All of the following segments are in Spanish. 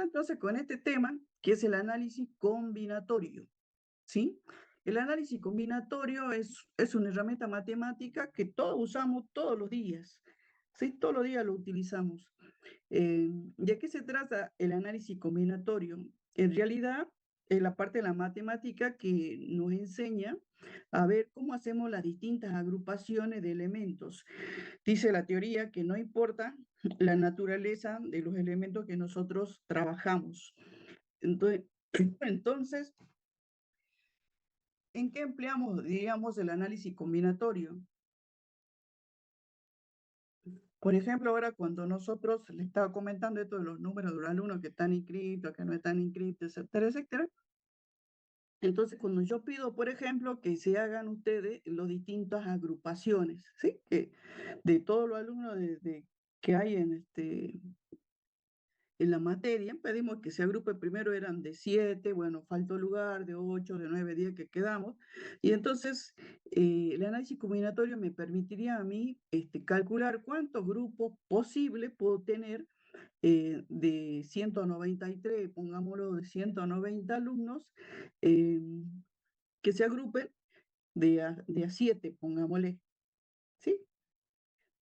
entonces con este tema, que es el análisis combinatorio, ¿sí? El análisis combinatorio es una herramienta matemática que todos usamos todos los días, ¿sí? Todos los días lo utilizamos. ¿De qué se trata el análisis combinatorio? En realidad, es la parte de la matemática que nos enseña a ver cómo hacemos las distintas agrupaciones de elementos. Dice la teoría que no importa la naturaleza de los elementos que nosotros trabajamos. Entonces, entonces, ¿en qué empleamos, digamos, el análisis combinatorio? Por ejemplo, ahora cuando nosotros le estaba comentando esto de los números de los alumnos que están inscritos, que no están inscritos, etcétera, etcétera. Entonces, cuando yo pido, por ejemplo, que se hagan ustedes las distintas agrupaciones, ¿sí? Que de todos los alumnos que hay en la materia, pedimos que se agrupe, primero eran de 7, bueno, faltó lugar, de 8, de 9, 10 que quedamos, y entonces el análisis combinatorio me permitiría a mí calcular cuántos grupos posibles puedo tener de 193, pongámoslo, de 190 alumnos, eh, que se agrupen de a 7, pongámosle, ¿sí?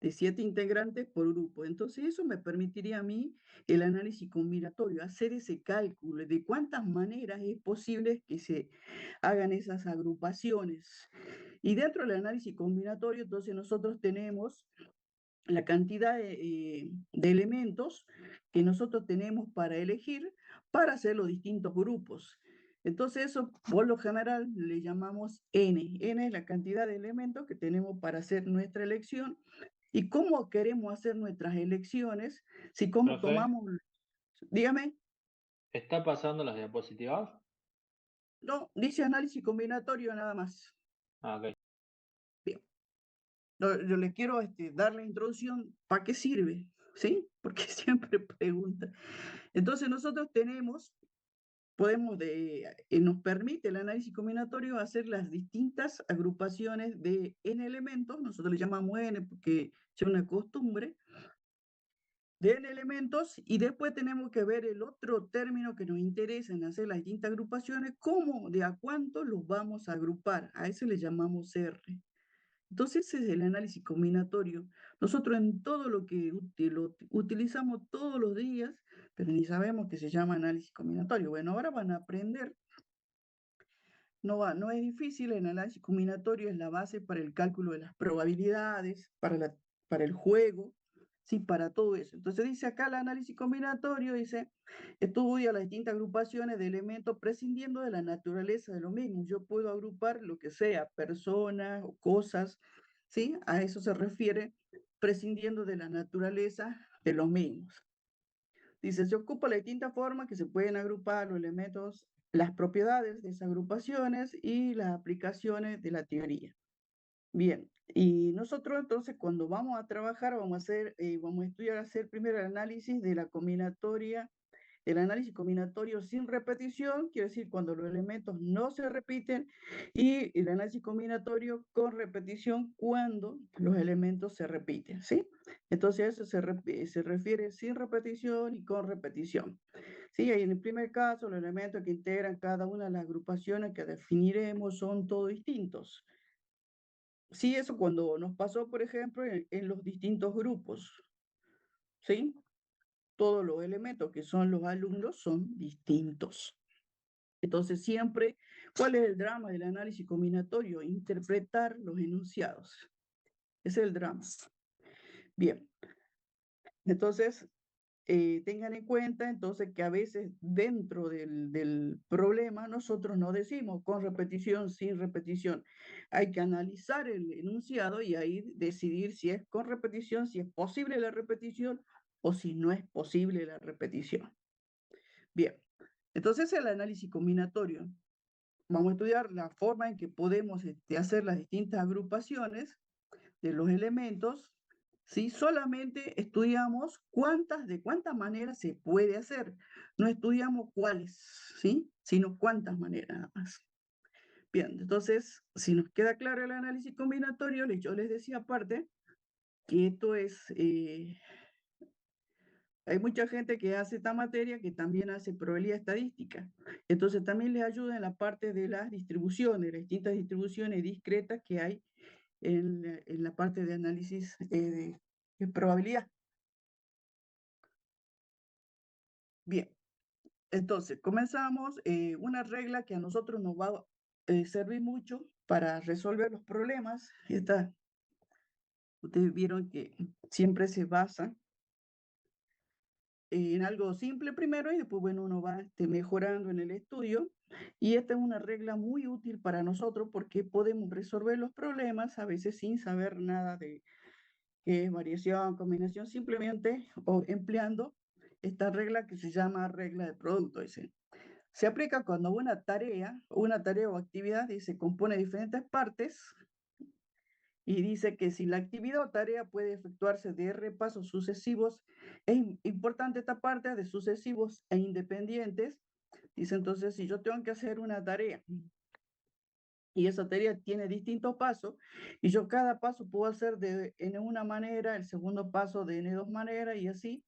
De 7 integrantes por grupo. Entonces, eso me permitiría a mí el análisis combinatorio, hacer ese cálculo de cuántas maneras es posible que se hagan esas agrupaciones. Y dentro del análisis combinatorio, entonces nosotros tenemos la cantidad de elementos que nosotros tenemos para elegir para hacer los distintos grupos. Entonces eso por lo general le llamamos N. N es la cantidad de elementos que tenemos para hacer nuestra elección. ¿Y cómo queremos hacer nuestras elecciones? Si cómo Profe, tomamos, dígame, ¿está pasando las diapositivas? no, dice análisis combinatorio nada más. Ah, ok. Bien. Yo le quiero dar la introducción, ¿para qué sirve? ¿Sí? Porque siempre pregunta. Entonces nosotros nos permite el análisis combinatorio hacer las distintas agrupaciones de n elementos, nosotros le llamamos n porque es una costumbre, de n elementos, y después tenemos que ver el otro término que nos interesa en hacer las distintas agrupaciones, cómo, de a cuánto los vamos a agrupar, a eso le llamamos R. Entonces, ese es el análisis combinatorio. Nosotros en todo lo que lo utilizamos todos los días, pero ni sabemos que se llama análisis combinatorio. Bueno, ahora van a aprender. No es difícil, el análisis combinatorio es la base para el cálculo de las probabilidades, para el juego, sí, para todo eso. Entonces dice acá el análisis combinatorio, dice, estudia las distintas agrupaciones de elementos prescindiendo de la naturaleza de lo mismo. Yo puedo agrupar lo que sea, personas o cosas, ¿sí? A eso se refiere prescindiendo de la naturaleza de los mismos. Dice, se ocupa la distinta forma que se pueden agrupar los elementos, las propiedades de esas agrupaciones y las aplicaciones de la teoría. Bien, y nosotros entonces cuando vamos a trabajar vamos a estudiar, hacer primero el análisis de la combinatoria. El análisis combinatorio sin repetición quiere decir cuando los elementos no se repiten, y el análisis combinatorio con repetición cuando los elementos se repiten, ¿sí? Entonces eso se refiere sin repetición y con repetición. Sí, y en el primer caso, los elementos que integran cada una de las agrupaciones que definiremos son todos distintos. Sí, eso cuando nos pasó, por ejemplo, en los distintos grupos, ¿sí? Todos los elementos que son los alumnos son distintos. Entonces, siempre, ¿cuál es el drama del análisis combinatorio? Interpretar los enunciados. Ese es el drama. Bien, entonces, tengan en cuenta entonces que a veces dentro del problema nosotros no decimos con repetición, sin repetición. Hay que analizar el enunciado y ahí decidir si es con repetición, si es posible la repetición o si no es posible la repetición. Bien, entonces el análisis combinatorio. Vamos a estudiar la forma en que podemos hacer las distintas agrupaciones de los elementos, ¿sí? Solamente estudiamos de cuántas maneras se puede hacer. No estudiamos cuáles, ¿sí? Sino cuántas maneras nada más. Bien, entonces, si nos queda claro el análisis combinatorio, yo les decía aparte que esto es Hay mucha gente que hace esta materia que también hace probabilidad estadística. Entonces también les ayuda en la parte de las distribuciones, las distintas distribuciones discretas que hay en la parte de análisis de probabilidad. Bien, entonces comenzamos una regla que a nosotros nos va a servir mucho para resolver los problemas. Ustedes vieron que siempre se basa en algo simple primero y después, bueno, uno va mejorando en el estudio. Y esta es una regla muy útil para nosotros porque podemos resolver los problemas a veces sin saber nada de qué es variación, combinación, simplemente o empleando esta regla que se llama regla de producto. Dice, se aplica cuando una tarea o actividad se compone de diferentes partes y dice que si la actividad o tarea puede efectuarse de repasos sucesivos, es importante esta parte de sucesivos e independientes. Dice entonces, si yo tengo que hacer una tarea y esa tarea tiene distintos pasos, y yo cada paso puedo hacer de N una manera, el segundo paso de N dos maneras, y así,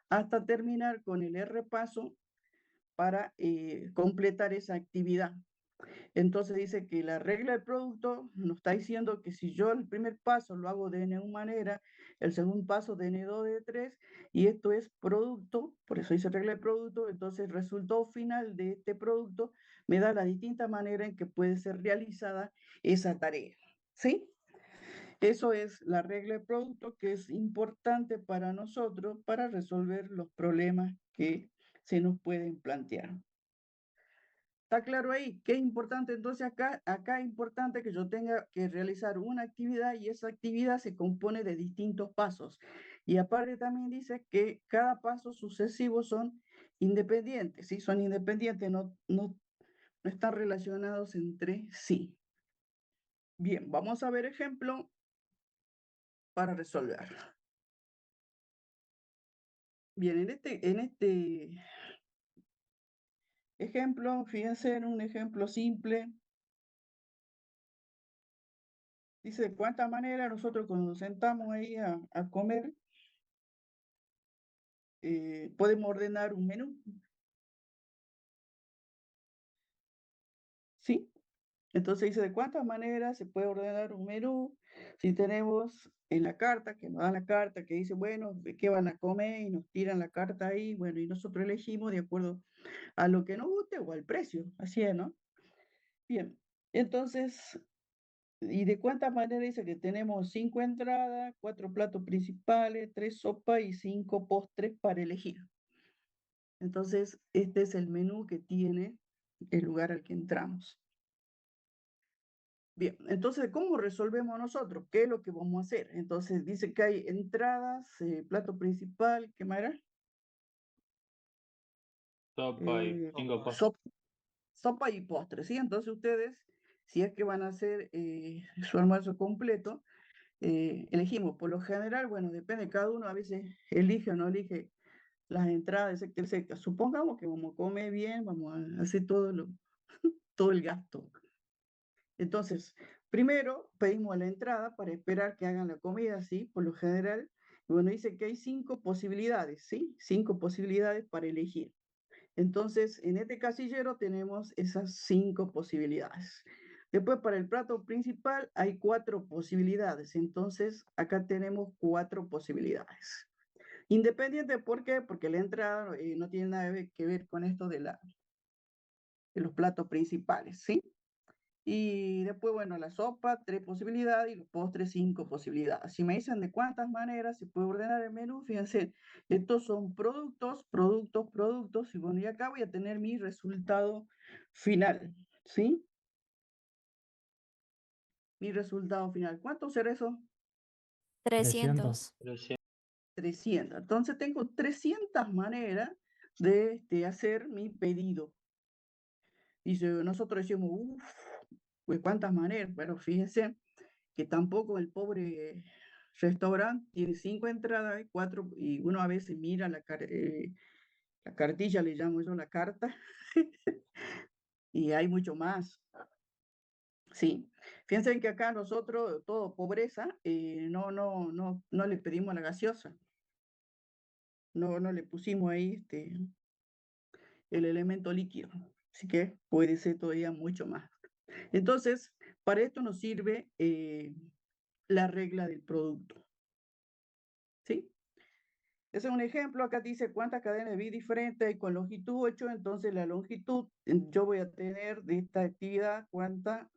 hasta terminar con el R paso para completar esa actividad. Entonces dice que la regla del producto nos está diciendo que si yo el primer paso lo hago de N1 manera, el segundo paso de N2 de 3, y esto es producto, por eso dice regla de producto, entonces el resultado final de este producto me da la distinta manera en que puede ser realizada esa tarea. ¿Sí? Eso es la regla de producto que es importante para nosotros para resolver los problemas que se nos pueden plantear. ¿Está claro ahí? ¿Qué es importante? Entonces acá es importante que yo tenga que realizar una actividad y esa actividad se compone de distintos pasos. Y aparte también dice que cada paso sucesivo son independientes, ¿sí? Son independientes, no están relacionados entre sí. Bien, vamos a ver ejemplo para resolver. Bien, en este ejemplo, fíjense en un ejemplo simple. Dice, de cuánta manera nosotros cuando nos sentamos ahí a comer, podemos ordenar un menú, ¿sí? Entonces dice, ¿de cuántas maneras se puede ordenar un menú? Si tenemos en la carta, que nos dan la carta, que dice, bueno, ¿de qué van a comer? Y nos tiran la carta ahí, bueno, y nosotros elegimos de acuerdo a lo que nos guste o al precio, así es, ¿no? Bien, entonces, ¿y de cuántas maneras dice que tenemos 5 entradas, 4 platos principales, 3 sopas y 5 postres para elegir? Entonces, este es el menú que tiene el lugar al que entramos. Bien, entonces, ¿cómo resolvemos nosotros? ¿Qué es lo que vamos a hacer? Entonces, dice que hay entradas, plato principal, ¿qué más era? Sopa y 5 postres. Sopa, sopa y postre, ¿sí? Entonces, ustedes, si es que van a hacer su almuerzo completo, elegimos. Por lo general, bueno, depende, cada uno a veces elige o no elige las entradas, etcétera, etcétera. Supongamos que vamos a comer bien, vamos a hacer todo el gasto. Entonces, primero pedimos la entrada para esperar que hagan la comida, ¿sí? Por lo general, bueno, dice que hay 5 posibilidades, ¿sí? 5 posibilidades para elegir. Entonces, en este casillero tenemos esas 5 posibilidades. Después, para el plato principal hay 4 posibilidades. Entonces, acá tenemos 4 posibilidades. Independiente, ¿por qué? Porque la entrada no tiene nada que ver con esto de los platos principales, ¿sí? Y después, bueno, la sopa, 3 posibilidades y los postres, 5 posibilidades. Si me dicen de cuántas maneras se puede ordenar el menú, fíjense, estos son productos, productos, productos, y bueno, y acá voy a tener mi resultado final, ¿sí? Mi resultado final. ¿Cuánto será eso? 300. 300. Entonces tengo 300 maneras de hacer mi pedido. Dice, nosotros decimos, uff, pues cuántas maneras. Pero fíjense que tampoco el pobre restaurante tiene 5 entradas, 4, y uno a veces mira la cartilla, le llamo yo la carta, y hay mucho más. Sí, fíjense que acá nosotros, todo pobreza, no le pedimos la gaseosa. no le pusimos ahí el elemento líquido, así que puede ser todavía mucho más. Entonces, para esto nos sirve la regla del producto, ¿sí? Ese es un ejemplo, acá dice cuántas cadenas de bits diferentes hay con longitud 8, entonces la longitud, yo voy a tener de esta actividad, ¿cuántas?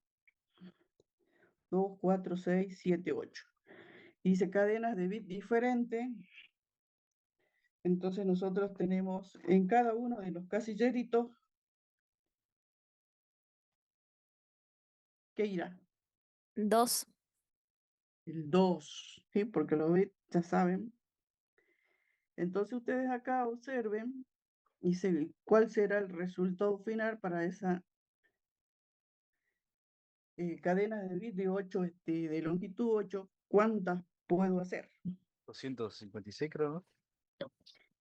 2, 4, 6, 7, 8. Dice cadenas de bits diferentes, entonces nosotros tenemos en cada uno de los casilleritos, ¿qué irá? 2. El 2, ¿sí? Porque los bits ya saben. Entonces ustedes acá observen y cuál será el resultado final para esa cadena de bits de 8, de longitud 8, ¿cuántas puedo hacer? 256 creo, ¿no?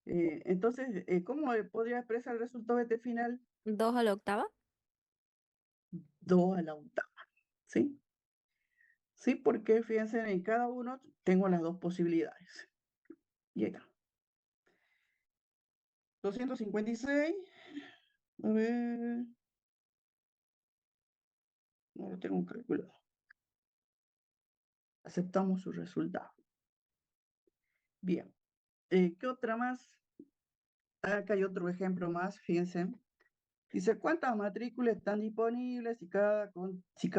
Entonces, ¿cómo podría expresar el resultado de este final? 2 a la octava. 2 a la octava, ¿sí? Sí, porque fíjense, en cada uno tengo las dos posibilidades. Y ahí está. 256. A ver. No lo tengo calculado. Aceptamos su resultado. Bien. ¿Qué otra más? Acá hay otro ejemplo más, fíjense. Dice, ¿cuántas matrículas están disponibles si cada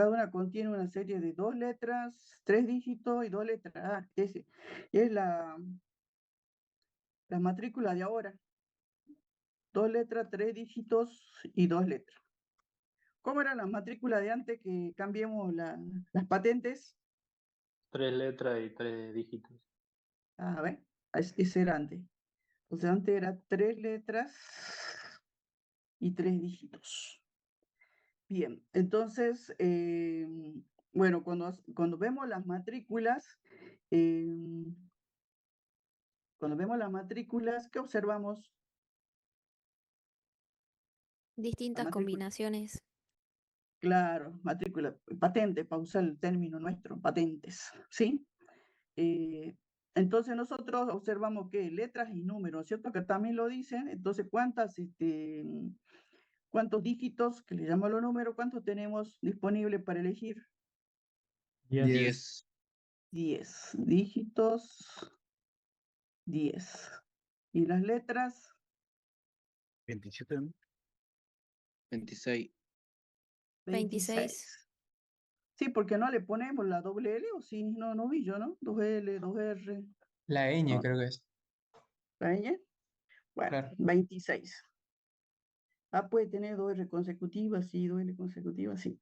una contiene una serie de 2 letras, 3 dígitos y 2 letras? Ah, es la matrícula de ahora. 2 letras, 3 dígitos y 2 letras. ¿Cómo era la matrícula de antes que cambiemos las patentes? 3 letras y 3 dígitos. A ver, ese era antes. O sea, antes era 3 letras y 3 dígitos. Bien, entonces, bueno, cuando vemos las matrículas, ¿qué observamos? La Distintas matrícula. combinaciones. Claro, matrícula, patente, para usar el término nuestro, patentes, ¿sí? Entonces nosotros observamos que letras y números, ¿cierto? Que también lo dicen. Entonces, ¿cuántos dígitos, que le llamo los números, cuántos tenemos disponibles para elegir? 10. 10 dígitos, 10. ¿Y las letras? 27, ¿no? 26. 26. 26. Sí, porque no le ponemos la doble L, o sí, no vi yo, ¿no? 2L, 2R. La ñ No, creo que es. ¿la ñ? Bueno, Claro. 26. Ah, puede tener 2R consecutivas, sí, 2L consecutivas, sí.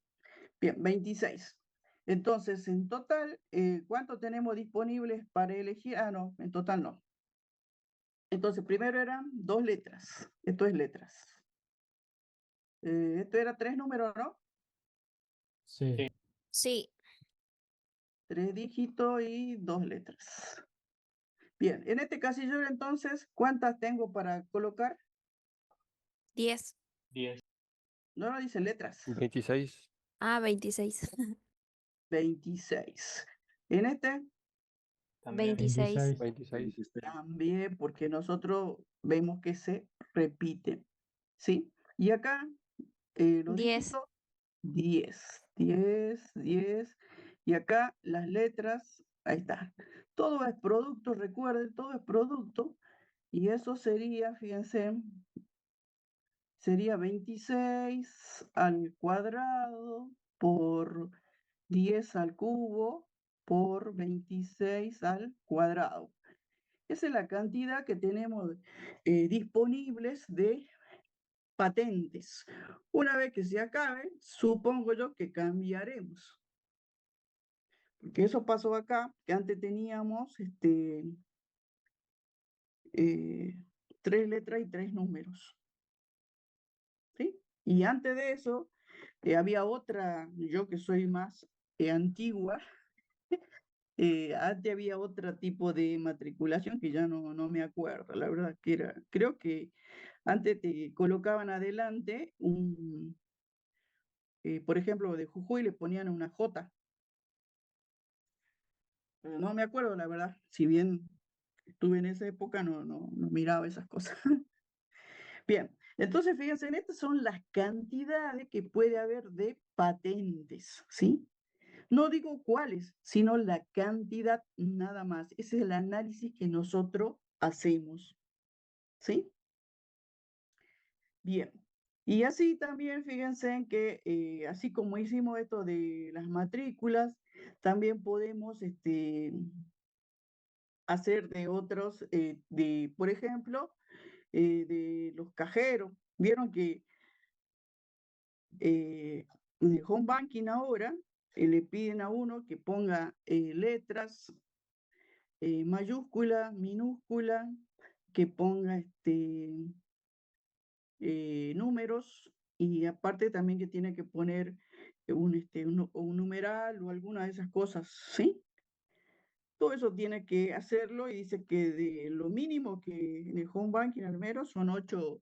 Bien, 26. Entonces, en total, ¿cuánto tenemos disponibles para elegir? Ah, no, en total no. Entonces, primero eran 2 letras. Esto es letras. Esto era 3 números, ¿no? Sí. Sí. 3 dígitos y 2 letras. Bien, en este casillero entonces, ¿cuántas tengo para colocar? 10. 10. No dice letras. 26. Ah, 26. 26. En este También. 26. 26. también, porque nosotros vemos que se repite. ¿Sí? Y acá los 10. dígitos, 10, 10, 10. Y acá las letras, ahí está. Todo es producto, recuerden, todo es producto. Y eso sería, fíjense, sería 26 al cuadrado por 10 al cubo por 26 al cuadrado. Esa es la cantidad que tenemos disponibles de patentes. Una vez que se acabe, supongo yo que cambiaremos. Porque eso pasó acá, que antes teníamos 3 letras y 3 números. ¿Sí? Y antes de eso, había otra, yo que soy más antigua, antes había otro tipo de matriculación que ya no me acuerdo, la verdad que era, creo que antes te colocaban adelante por ejemplo, de Jujuy le ponían una J, pero no me acuerdo, la verdad, si bien estuve en esa época, no miraba esas cosas. Bien, entonces fíjense, estas son las cantidades que puede haber de patentes, ¿sí? No digo cuáles, sino la cantidad nada más. Ese es el análisis que nosotros hacemos, ¿sí? Bien. Y así también fíjense en que, así como hicimos esto de las matrículas, también podemos hacer de otros, por ejemplo, de los cajeros. Vieron que en el home banking ahora le piden a uno que ponga letras mayúscula, minúscula, que ponga números y aparte también que tiene que poner un numeral o alguna de esas cosas, ¿sí? Todo eso tiene que hacerlo y dice que de lo mínimo que en el home banking al menos son 8,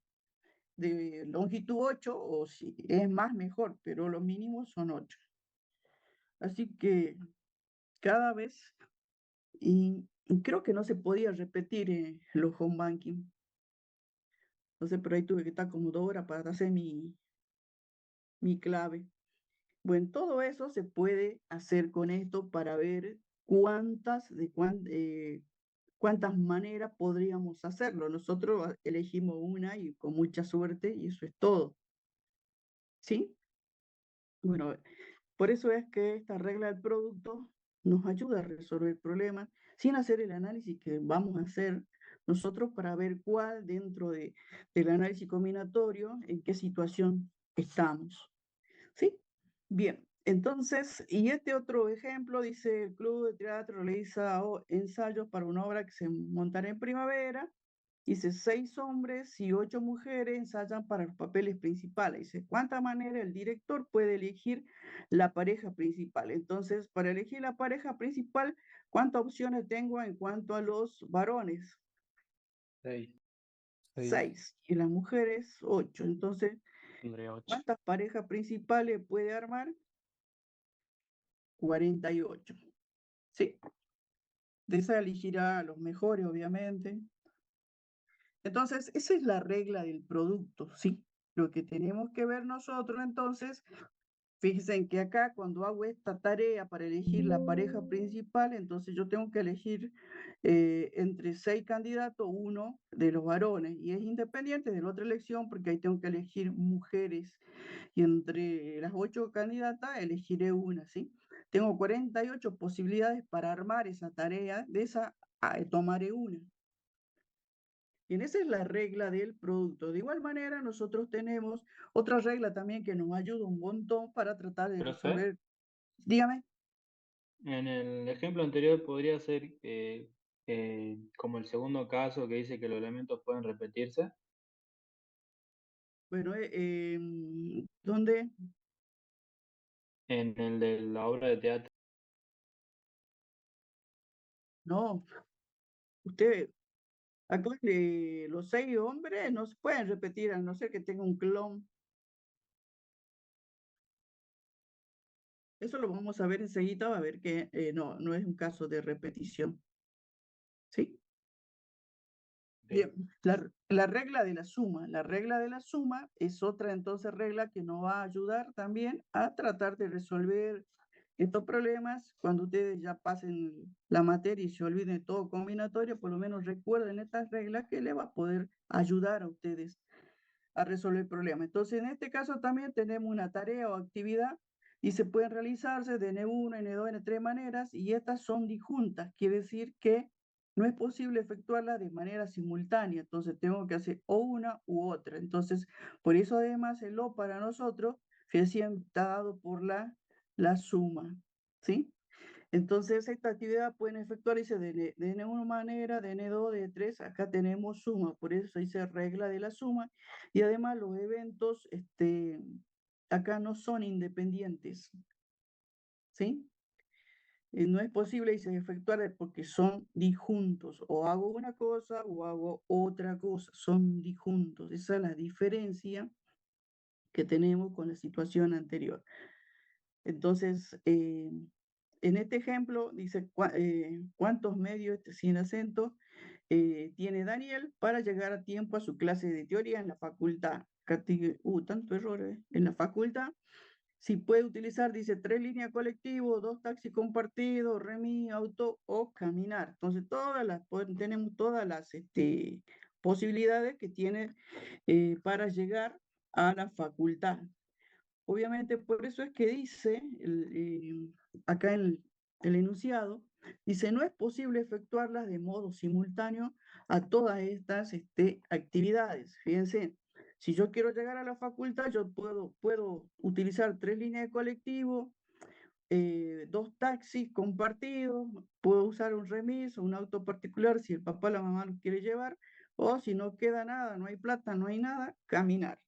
de longitud 8, o si es más mejor, pero lo mínimo son 8. Así que cada vez, y creo que no se podía repetir los home banking. Entonces, pero ahí tuve que estar como 2 horas para hacer mi clave. Bueno, todo eso se puede hacer con esto para ver cuántas maneras podríamos hacerlo. Nosotros elegimos una y con mucha suerte y eso es todo. ¿Sí? Bueno, por eso es que esta regla del producto nos ayuda a resolver problemas sin hacer el análisis que vamos a hacer nosotros para ver cuál dentro del análisis combinatorio, en qué situación estamos. ¿Sí? Bien, entonces, y este otro ejemplo dice, el Club de Teatro realiza ensayos para una obra que se montará en primavera. Dice, 6 hombres y 8 mujeres ensayan para los papeles principales. Dice, ¿cuánta manera el director puede elegir la pareja principal? Entonces, para elegir la pareja principal, ¿cuántas opciones tengo en cuanto a los varones? 6. 6. Y las mujeres, 8. Entonces, Tendré 8. ¿cuántas parejas principales puede armar? 48. Sí. De esa elegirá a los mejores, obviamente. Entonces, esa es la regla del producto, ¿sí? Lo que tenemos que ver nosotros, entonces, fíjense en que acá cuando hago esta tarea para elegir la pareja principal, entonces yo tengo que elegir entre 6 candidatos, uno de los varones, y es independiente de la otra elección porque ahí tengo que elegir mujeres, y entre las 8 candidatas elegiré una, ¿sí? Tengo 48 posibilidades para armar esa tarea, de esa tomaré una. Y esa es la regla del producto. De igual manera, nosotros tenemos otra regla también que nos ayuda un montón para tratar de Profe, resolver. Dígame. en el ejemplo anterior podría ser como el segundo caso que dice que los elementos pueden repetirse. Bueno, ¿dónde? En el de la obra de teatro. No, usted, acá los 6 hombres no se pueden repetir a no ser que tenga un clon. Eso lo vamos a ver enseguida, a ver que no es un caso de repetición. ¿Sí? Bien, la regla de la suma. La regla de la suma es otra entonces regla que nos va a ayudar también a tratar de resolver estos problemas. Cuando ustedes ya pasen la materia y se olviden de todo combinatorio, por lo menos recuerden estas reglas que les va a poder ayudar a ustedes a resolver el problema. Entonces, en este caso también tenemos una tarea o actividad y se pueden realizarse de N1, N2, N3 maneras y estas son disjuntas, quiere decir que no es posible efectuarla de manera simultánea, entonces tengo que hacer o una u otra. Entonces, por eso además el O para nosotros siempre está dado por la suma, ¿sí? Entonces, esta actividad pueden efectuar, dice, de N1 manera, de N2, de N3, acá tenemos suma, por eso dice regla de la suma, y además los eventos, acá no son independientes, ¿sí? No es posible, dice, efectuar porque son disjuntos, o hago una cosa o hago otra cosa, son disjuntos, esa es la diferencia que tenemos con la situación anterior. Entonces, en este ejemplo dice cuántos medios sin acento tiene Daniel para llegar a tiempo a su clase de teoría en la facultad. Tanto error, en la facultad. Si puede utilizar, dice, 3 líneas de colectivo, 2 taxis compartidos, remis, auto o caminar. Entonces, tenemos todas las posibilidades que tiene para llegar a la facultad. Obviamente, por eso es que dice, acá en el enunciado, dice, no es posible efectuarlas de modo simultáneo a todas estas actividades. Fíjense, si yo quiero llegar a la facultad, yo puedo utilizar 3 líneas de colectivo, 2 taxis compartidos, puedo usar un remis o un auto particular si el papá o la mamá lo quiere llevar, o si no queda nada, no hay plata, no hay nada, caminar.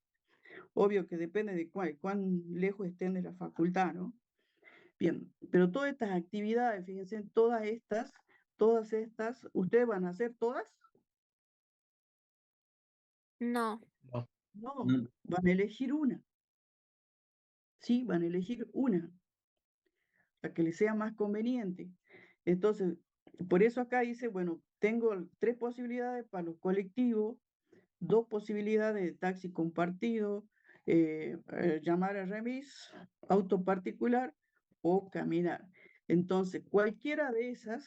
Obvio que depende de cuán lejos estén de la facultad, ¿no? Bien, pero todas estas actividades, fíjense, todas estas, ¿ustedes van a hacer todas? No. No. No, Mm. van a elegir una. Sí, van a elegir una, la que les sea más conveniente. Entonces, por eso acá dice, bueno, tengo 3 posibilidades para los colectivos, 2 posibilidades de taxi compartido, llamar a remis, auto particular o caminar. Entonces, cualquiera de esas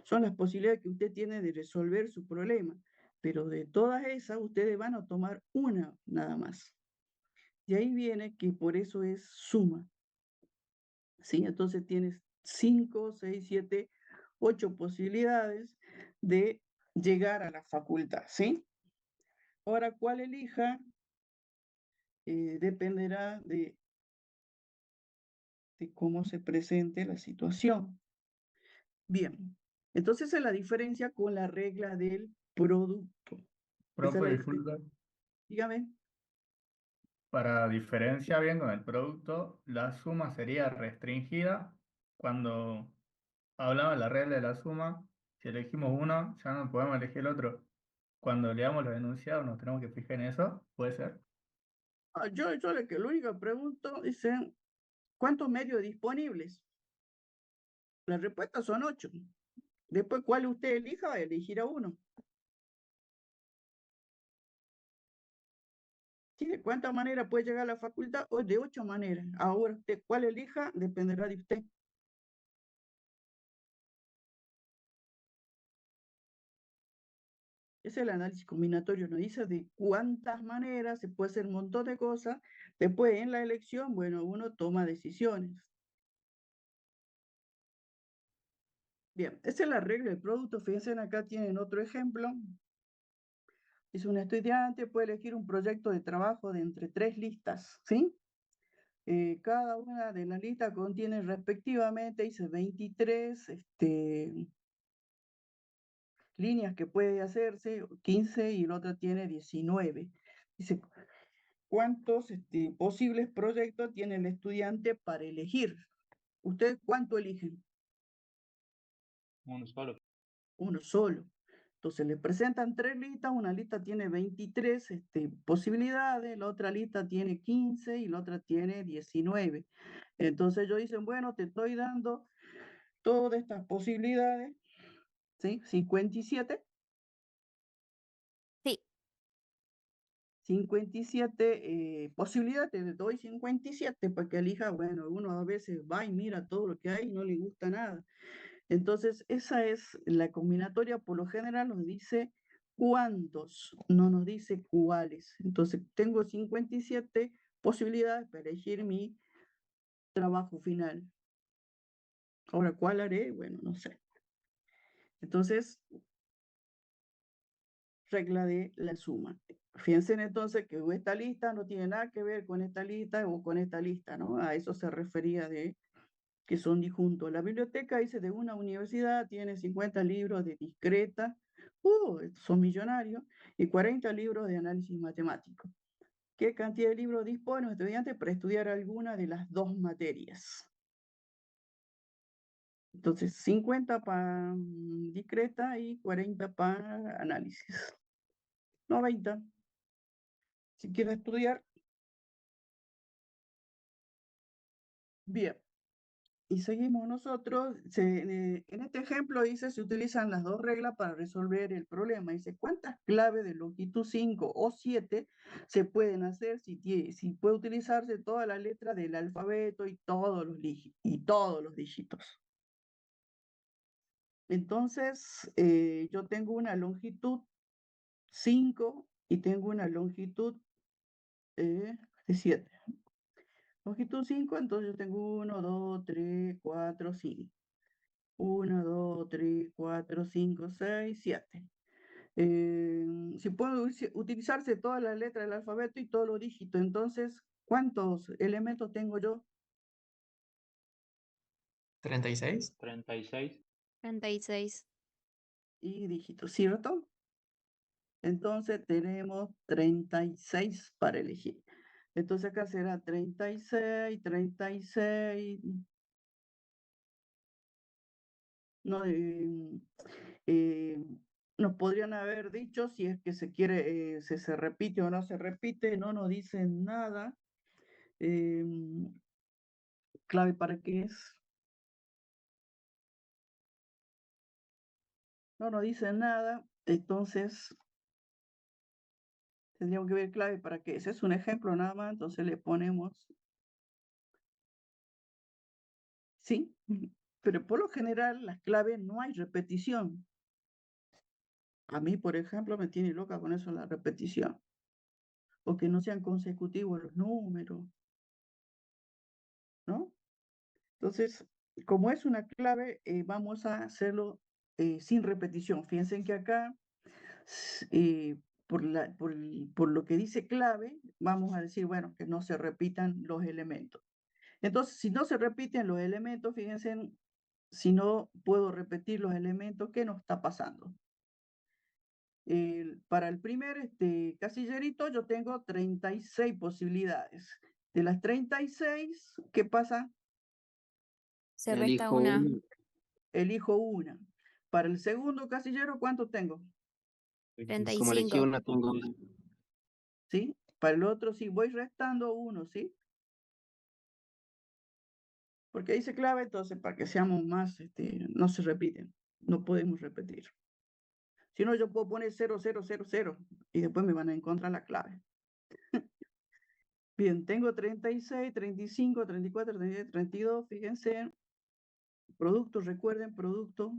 son las posibilidades que usted tiene de resolver su problema, pero de todas esas ustedes van a tomar una nada más. Y ahí viene que por eso es suma. ¿Sí? Entonces tienes 5, 6, 7, 8 posibilidades de llegar a la facultad, ¿sí? Ahora, cuál elija dependerá de cómo se presente la situación. Bien, entonces es la diferencia con la regla del producto. Esa es Profe, la diferencia. disculpe, Dígame. para diferenciar bien con el producto, la suma sería restringida cuando hablaba de la regla de la suma. Si elegimos uno, ya no podemos elegir el otro. Cuando leamos los enunciados, nos tenemos que fijar en eso, ¿puede ser? Lo único que pregunto dice, ¿cuántos medios disponibles? Las respuestas son 8. Después, ¿cuál usted elija? Va a elegir a uno. ¿Sí? ¿De cuántas maneras puede llegar a la facultad? O de 8 maneras. Ahora, usted cuál elija dependerá de usted. Ese es el análisis combinatorio, nos dice de cuántas maneras se puede hacer un montón de cosas. Después, en la elección, bueno, uno toma decisiones. Bien, esa es la regla del producto. Fíjense, acá tienen otro ejemplo. Dice, un estudiante puede elegir un proyecto de trabajo de entre 3 listas, ¿sí? Cada una de las listas contiene respectivamente, dice 23 líneas que puede hacerse, 15 y el otro tiene 19. Dice, ¿cuántos posibles proyectos tiene el estudiante para elegir? ¿Ustedes cuánto eligen? Uno solo. Uno solo. Entonces le presentan 3 listas, una lista tiene 23 posibilidades, la otra lista tiene 15 y la otra tiene 19. Entonces ellos dicen, bueno, te estoy dando todas estas posibilidades, ¿sí? 57. Sí. 57 posibilidades, te doy 57 para que elija, bueno, uno a veces va y mira todo lo que hay y no le gusta nada. Entonces, esa es la combinatoria, por lo general nos dice cuántos, no nos dice cuáles. Entonces, tengo 57 posibilidades para elegir mi trabajo final. Ahora, ¿cuál haré? Bueno, no sé. Entonces, regla de la suma. Fíjense entonces que esta lista no tiene nada que ver con esta lista o con esta lista, ¿no? A eso se refería de que son disjuntos. La biblioteca, dice, de una universidad tiene 50 libros de discreta, son millonarios, y 40 libros de análisis matemático. ¿Qué cantidad de libros dispone un estudiante para estudiar alguna de las 2 materias? Entonces, 50 para discreta y 40 para análisis. 90. Si quiere estudiar, bien. y seguimos nosotros. En este ejemplo dice, se utilizan las dos reglas para resolver el problema. Dice, ¿cuántas claves de longitud 5 o 7 se pueden hacer si puede utilizarse todas las letras del alfabeto y todos los dígitos? Entonces, yo tengo una longitud 5 y tengo una longitud de 7. Longitud 5, entonces yo tengo 1, 2, 3, 4, 5. 1, 2, 3, 4, 5, 6, 7. Si pueden utilizarse todas las letras del alfabeto y todos los dígitos, entonces, ¿cuántos elementos tengo yo? 36. 36. 36. Y dígitos, ¿cierto? Entonces tenemos 36 para elegir. Entonces acá será 36, 36. No, nos podrían haber dicho si es que se quiere, si se repite o no se repite, no nos dicen nada. ¿Clave para qué es? No nos dicen nada, entonces tendríamos que ver clave para qué es. Es un ejemplo nada más, entonces le ponemos sí, pero por lo general las claves no hay repetición. A mí, por ejemplo, me tiene loca con eso la repetición. O que no sean consecutivos los números, ¿no? Entonces, como es una clave, vamos a hacerlo sin repetición. Fíjense que acá, por lo que dice clave, vamos a decir, bueno, que no se repitan los elementos. Entonces, si no se repiten los elementos, fíjense, si no puedo repetir los elementos, ¿qué nos está pasando? Para el primer casillerito yo tengo 36 posibilidades. De las 36, ¿qué pasa? Se resta Elijo una. uno. Elijo una. Para el segundo casillero, ¿cuánto tengo? Como elegí 35. una, tengo una. ¿Sí? Para el otro sí, voy restando uno, ¿sí? Porque dice clave, entonces para que seamos más, no se repiten, no podemos repetir. Si no, yo puedo poner 0, 0, 0, 0 y después me van a encontrar la clave. Bien, tengo 36, 35, 34, 33, 32, fíjense. Producto, recuerden, producto.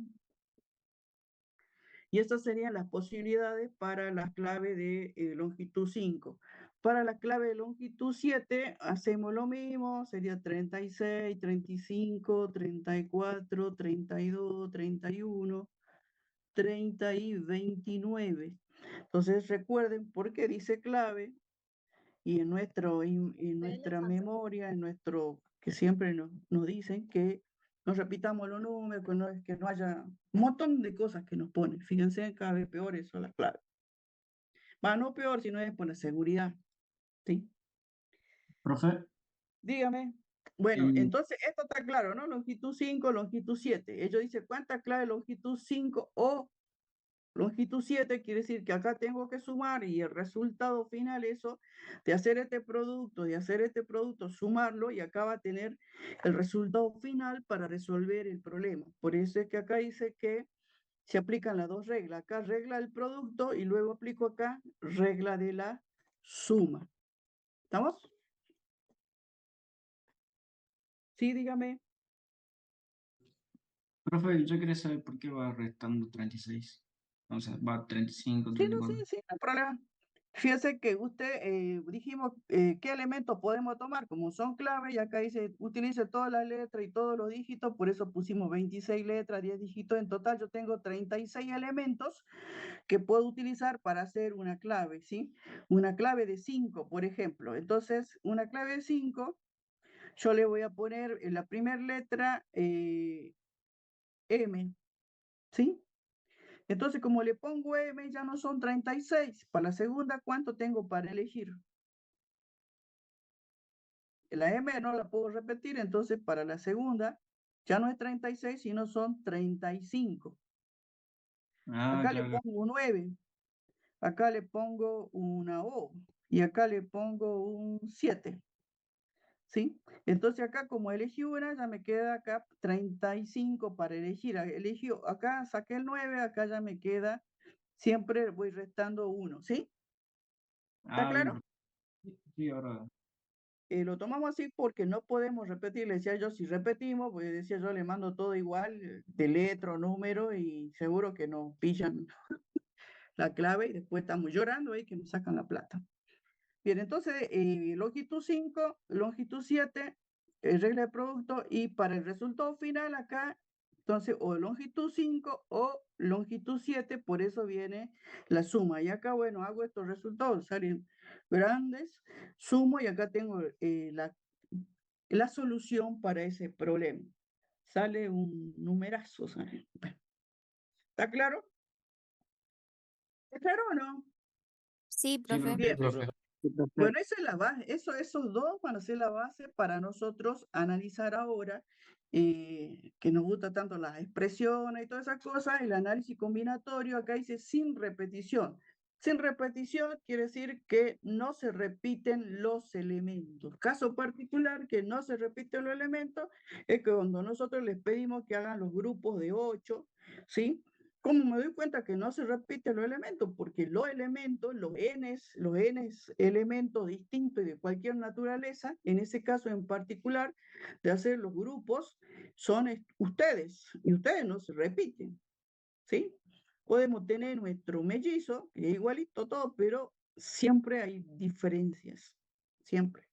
Y estas serían las posibilidades para la clave de longitud 5. Para la clave de longitud 7 hacemos lo mismo, sería 36, 35, 34, 32, 31, 30 y 29. Entonces recuerden por qué dice clave y en nuestra memoria, que siempre nos dicen que no repitamos los números, que no haya un montón de cosas que nos ponen. Fíjense, cada vez peor eso, las claves. Va, no peor, sino es por la seguridad. ¿Sí? Profe, Dígame. Bueno, y entonces esto está claro, ¿no? Longitud 5, longitud 7. Ellos dicen, ¿cuántas claves longitud 5 o longitud 7? Quiere decir que acá tengo que sumar y el resultado final, eso, de hacer este producto, sumarlo y acá va a tener el resultado final para resolver el problema. Por eso es que acá dice que se aplican las dos reglas. Acá regla del producto y luego aplico acá regla de la suma. ¿Estamos? Sí, dígame. profe, yo quería saber por qué va restando 36. O sea, va 35, Sí, no, 34. sí, no hay problema. Fíjese que usted, dijimos qué elementos podemos tomar, como son claves, y acá dice, utilice todas las letras y todos los dígitos, por eso pusimos 26 letras, 10 dígitos, en total yo tengo 36 elementos que puedo utilizar para hacer una clave, ¿sí? Una clave de 5, por ejemplo. Entonces, una clave de 5, yo le voy a poner en la primera letra M, ¿sí? Entonces, como le pongo M, ya no son 36. Para la segunda, ¿cuánto tengo para elegir? La M no la puedo repetir, entonces para la segunda ya no es 36, sino son 35. Ah, Acá le claro. pongo un 9, acá le pongo una O y acá le pongo un 7. ¿sí? Entonces acá como elegí una, ya me queda acá 35 para elegir. Elegí, acá saqué el 9, acá ya me queda, siempre voy restando 1, ¿sí? ¿Está Ah, bien. claro? Sí, ahora. Lo tomamos así porque no podemos repetir, le decía yo, si repetimos, pues decía yo, le mando todo igual, de letra o número, y seguro que nos pillan la clave y después estamos llorando ahí que nos sacan la plata. Bien, entonces, longitud 5, longitud 7, regla de producto, y para el resultado final acá, entonces, o longitud 5 o longitud 7, por eso viene la suma. Y acá, bueno, hago estos resultados, salen grandes, sumo, y acá tengo la solución para ese problema. Sale un numerazo, ¿sale? Bueno, ¿está claro? ¿Está claro o no? Sí, Sí, profe. profe. Bien. Profe. Sí, profe. Bueno, esa es la base, esos dos van a ser la base para nosotros analizar ahora, que nos gusta tanto las expresiones y todas esas cosas, el análisis combinatorio, acá dice sin repetición. Sin repetición quiere decir que no se repiten los elementos. Caso particular que no se repiten los elementos es que cuando nosotros les pedimos que hagan los grupos de 8, ¿sí? ¿Cómo me doy cuenta que no se repiten los elementos? Porque los elementos, los n elementos distintos y de cualquier naturaleza, en ese caso en particular, de hacer los grupos, son ustedes, y ustedes no se repiten, ¿sí? Podemos tener nuestro mellizo, que es igualito todo, pero siempre hay diferencias, siempre.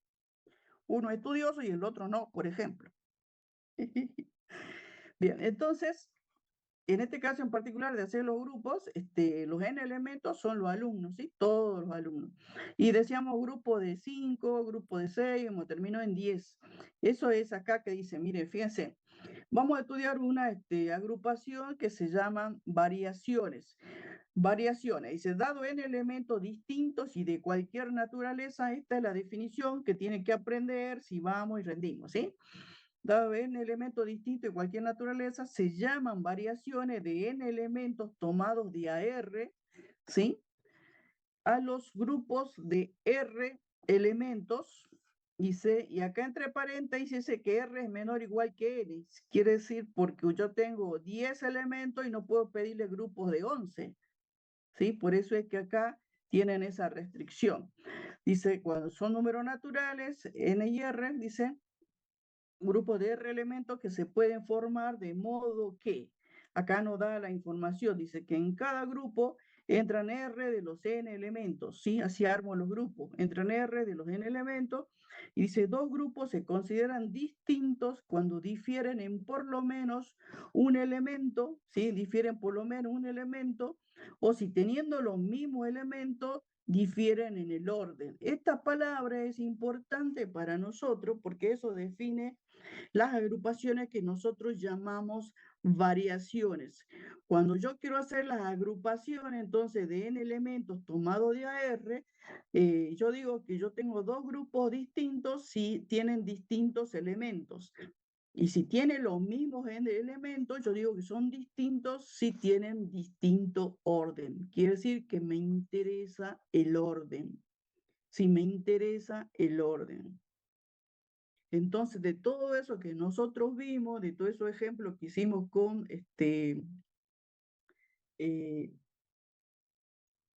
Uno es estudioso y el otro no, por ejemplo. Bien, entonces, en este caso en particular de hacer los grupos, los n elementos son los alumnos, ¿sí? Todos los alumnos. Y decíamos grupo de 5, grupo de 6, como terminó en 10. Eso es acá que dice, miren, fíjense, vamos a estudiar una agrupación que se llaman variaciones. Variaciones, dice, dado n elementos distintos y de cualquier naturaleza, esta es la definición que tienen que aprender si vamos y rendimos, ¿sí? Dado n elementos distintos de cualquier naturaleza, se llaman variaciones de n elementos tomados de AR, ¿sí? A los grupos de R elementos, dice, y acá entre paréntesis dice que R es menor o igual que N. Quiere decir, porque yo tengo 10 elementos y no puedo pedirle grupos de 11, ¿sí? Por eso es que acá tienen esa restricción. Dice, cuando son números naturales, N y R, dice, grupos de R elementos que se pueden formar de modo que, acá nos da la información, dice que en cada grupo entran R de los N elementos, ¿sí? Así armo los grupos, entran R de los N elementos, y dice, dos grupos se consideran distintos cuando difieren en por lo menos un elemento, ¿sí? Difieren por lo menos un elemento, o si teniendo los mismos elementos, difieren en el orden. Esta palabra es importante para nosotros porque eso define las agrupaciones que nosotros llamamos variaciones. Cuando yo quiero hacer las agrupaciones, entonces, de n elementos tomados de AR, yo digo que yo tengo dos grupos distintos si tienen distintos elementos. Y si tienen los mismos n elementos, yo digo que son distintos si tienen distinto orden. Quiere decir que me interesa el orden. Si me interesa el orden. Entonces, de todo eso que nosotros vimos, de todos esos ejemplos que hicimos con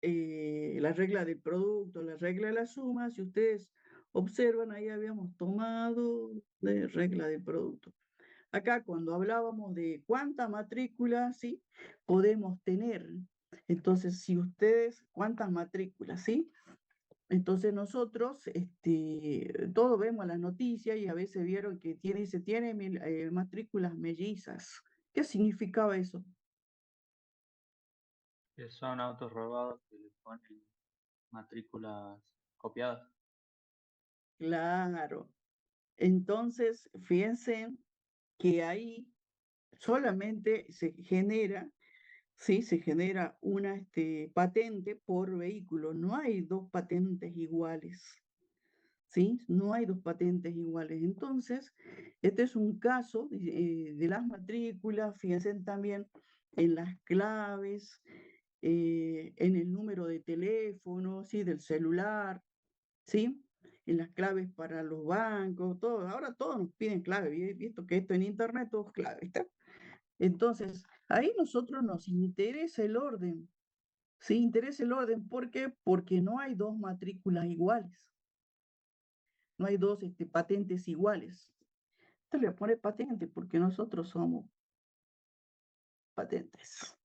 la regla del producto, la regla de la suma, si ustedes observan, ahí habíamos tomado de regla del producto. Acá, cuando hablábamos de cuántas matrículas, ¿sí? Podemos tener. Entonces, si ustedes, cuántas matrículas, ¿sí? Entonces nosotros, todos vemos las noticias y a veces vieron que se tiene matrículas mellizas. ¿Qué significaba eso? Que son autos robados que le ponen matrículas copiadas. Claro. Entonces, fíjense que ahí solamente se genera, ¿sí? Se genera una patente por vehículo. No hay dos patentes iguales. ¿Sí? No hay dos patentes iguales. Entonces, este es un caso de las matrículas, fíjense también en las claves, en el número de teléfono, ¿sí? Del celular, ¿sí? en las claves para los bancos, todo. Ahora todos nos piden clave. He visto que esto en internet todo es clave, ¿está? Entonces, ahí nosotros nos interesa el orden. Sí, interesa el orden. ¿Por qué? Porque no hay dos matrículas iguales. No hay dos patentes iguales. Te le voy a poner patente porque nosotros somos patentes.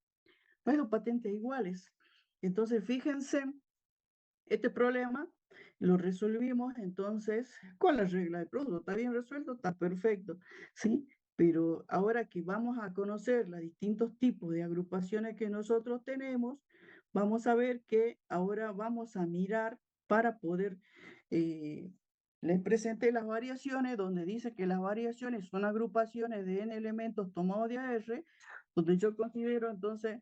No hay dos patentes iguales. Entonces, fíjense, este problema lo resolvimos entonces con la regla de producto. ¿Está bien resuelto? Está perfecto, ¿sí? Pero ahora que vamos a conocer los distintos tipos de agrupaciones que nosotros tenemos, vamos a ver que ahora vamos a mirar para poder, les presenté las variaciones, donde dice que las variaciones son agrupaciones de n elementos tomados de AR, donde yo considero entonces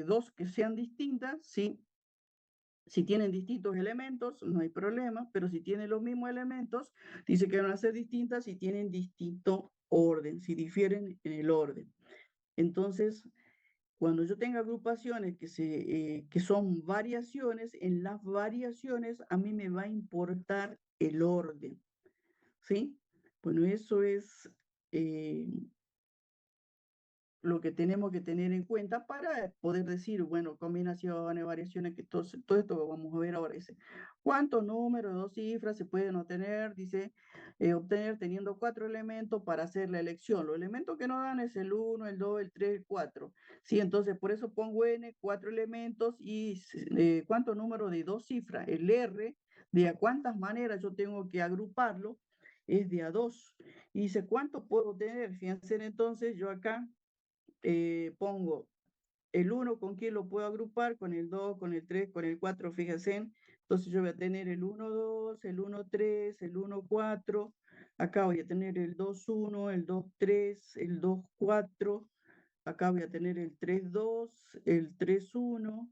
dos que sean distintas, ¿sí? Si tienen distintos elementos, no hay problema, pero si tienen los mismos elementos, dice que van a ser distintas si tienen distinto orden, si difieren en el orden. Entonces, cuando yo tenga agrupaciones que son variaciones, en las variaciones a mí me va a importar el orden, ¿sí? Bueno, eso es lo que tenemos que tener en cuenta para poder decir, bueno, combinaciones, variaciones, que todo esto que vamos a ver ahora. Dice, ¿cuántos números de dos cifras se pueden obtener? Dice, obtener teniendo 4 elementos para hacer la elección. Los elementos que nos dan es el 1, el 2, el 3, el 4. Sí, entonces por eso pongo n, 4 elementos y ¿cuántos números de dos cifras? El r, de a cuántas maneras yo tengo que agruparlo, es de a 2. Y dice, ¿cuánto puedo tener? Fíjense, entonces yo acá pongo el 1 con quién lo puedo agrupar, con el 2, con el 3, con el 4, fíjense. Entonces yo voy a tener el 1, 2, el 1, 3, el 1, 4. Acá voy a tener el 2, 1, el 2, 3, el 2, 4. Acá voy a tener el 3, 2, el 3, 1,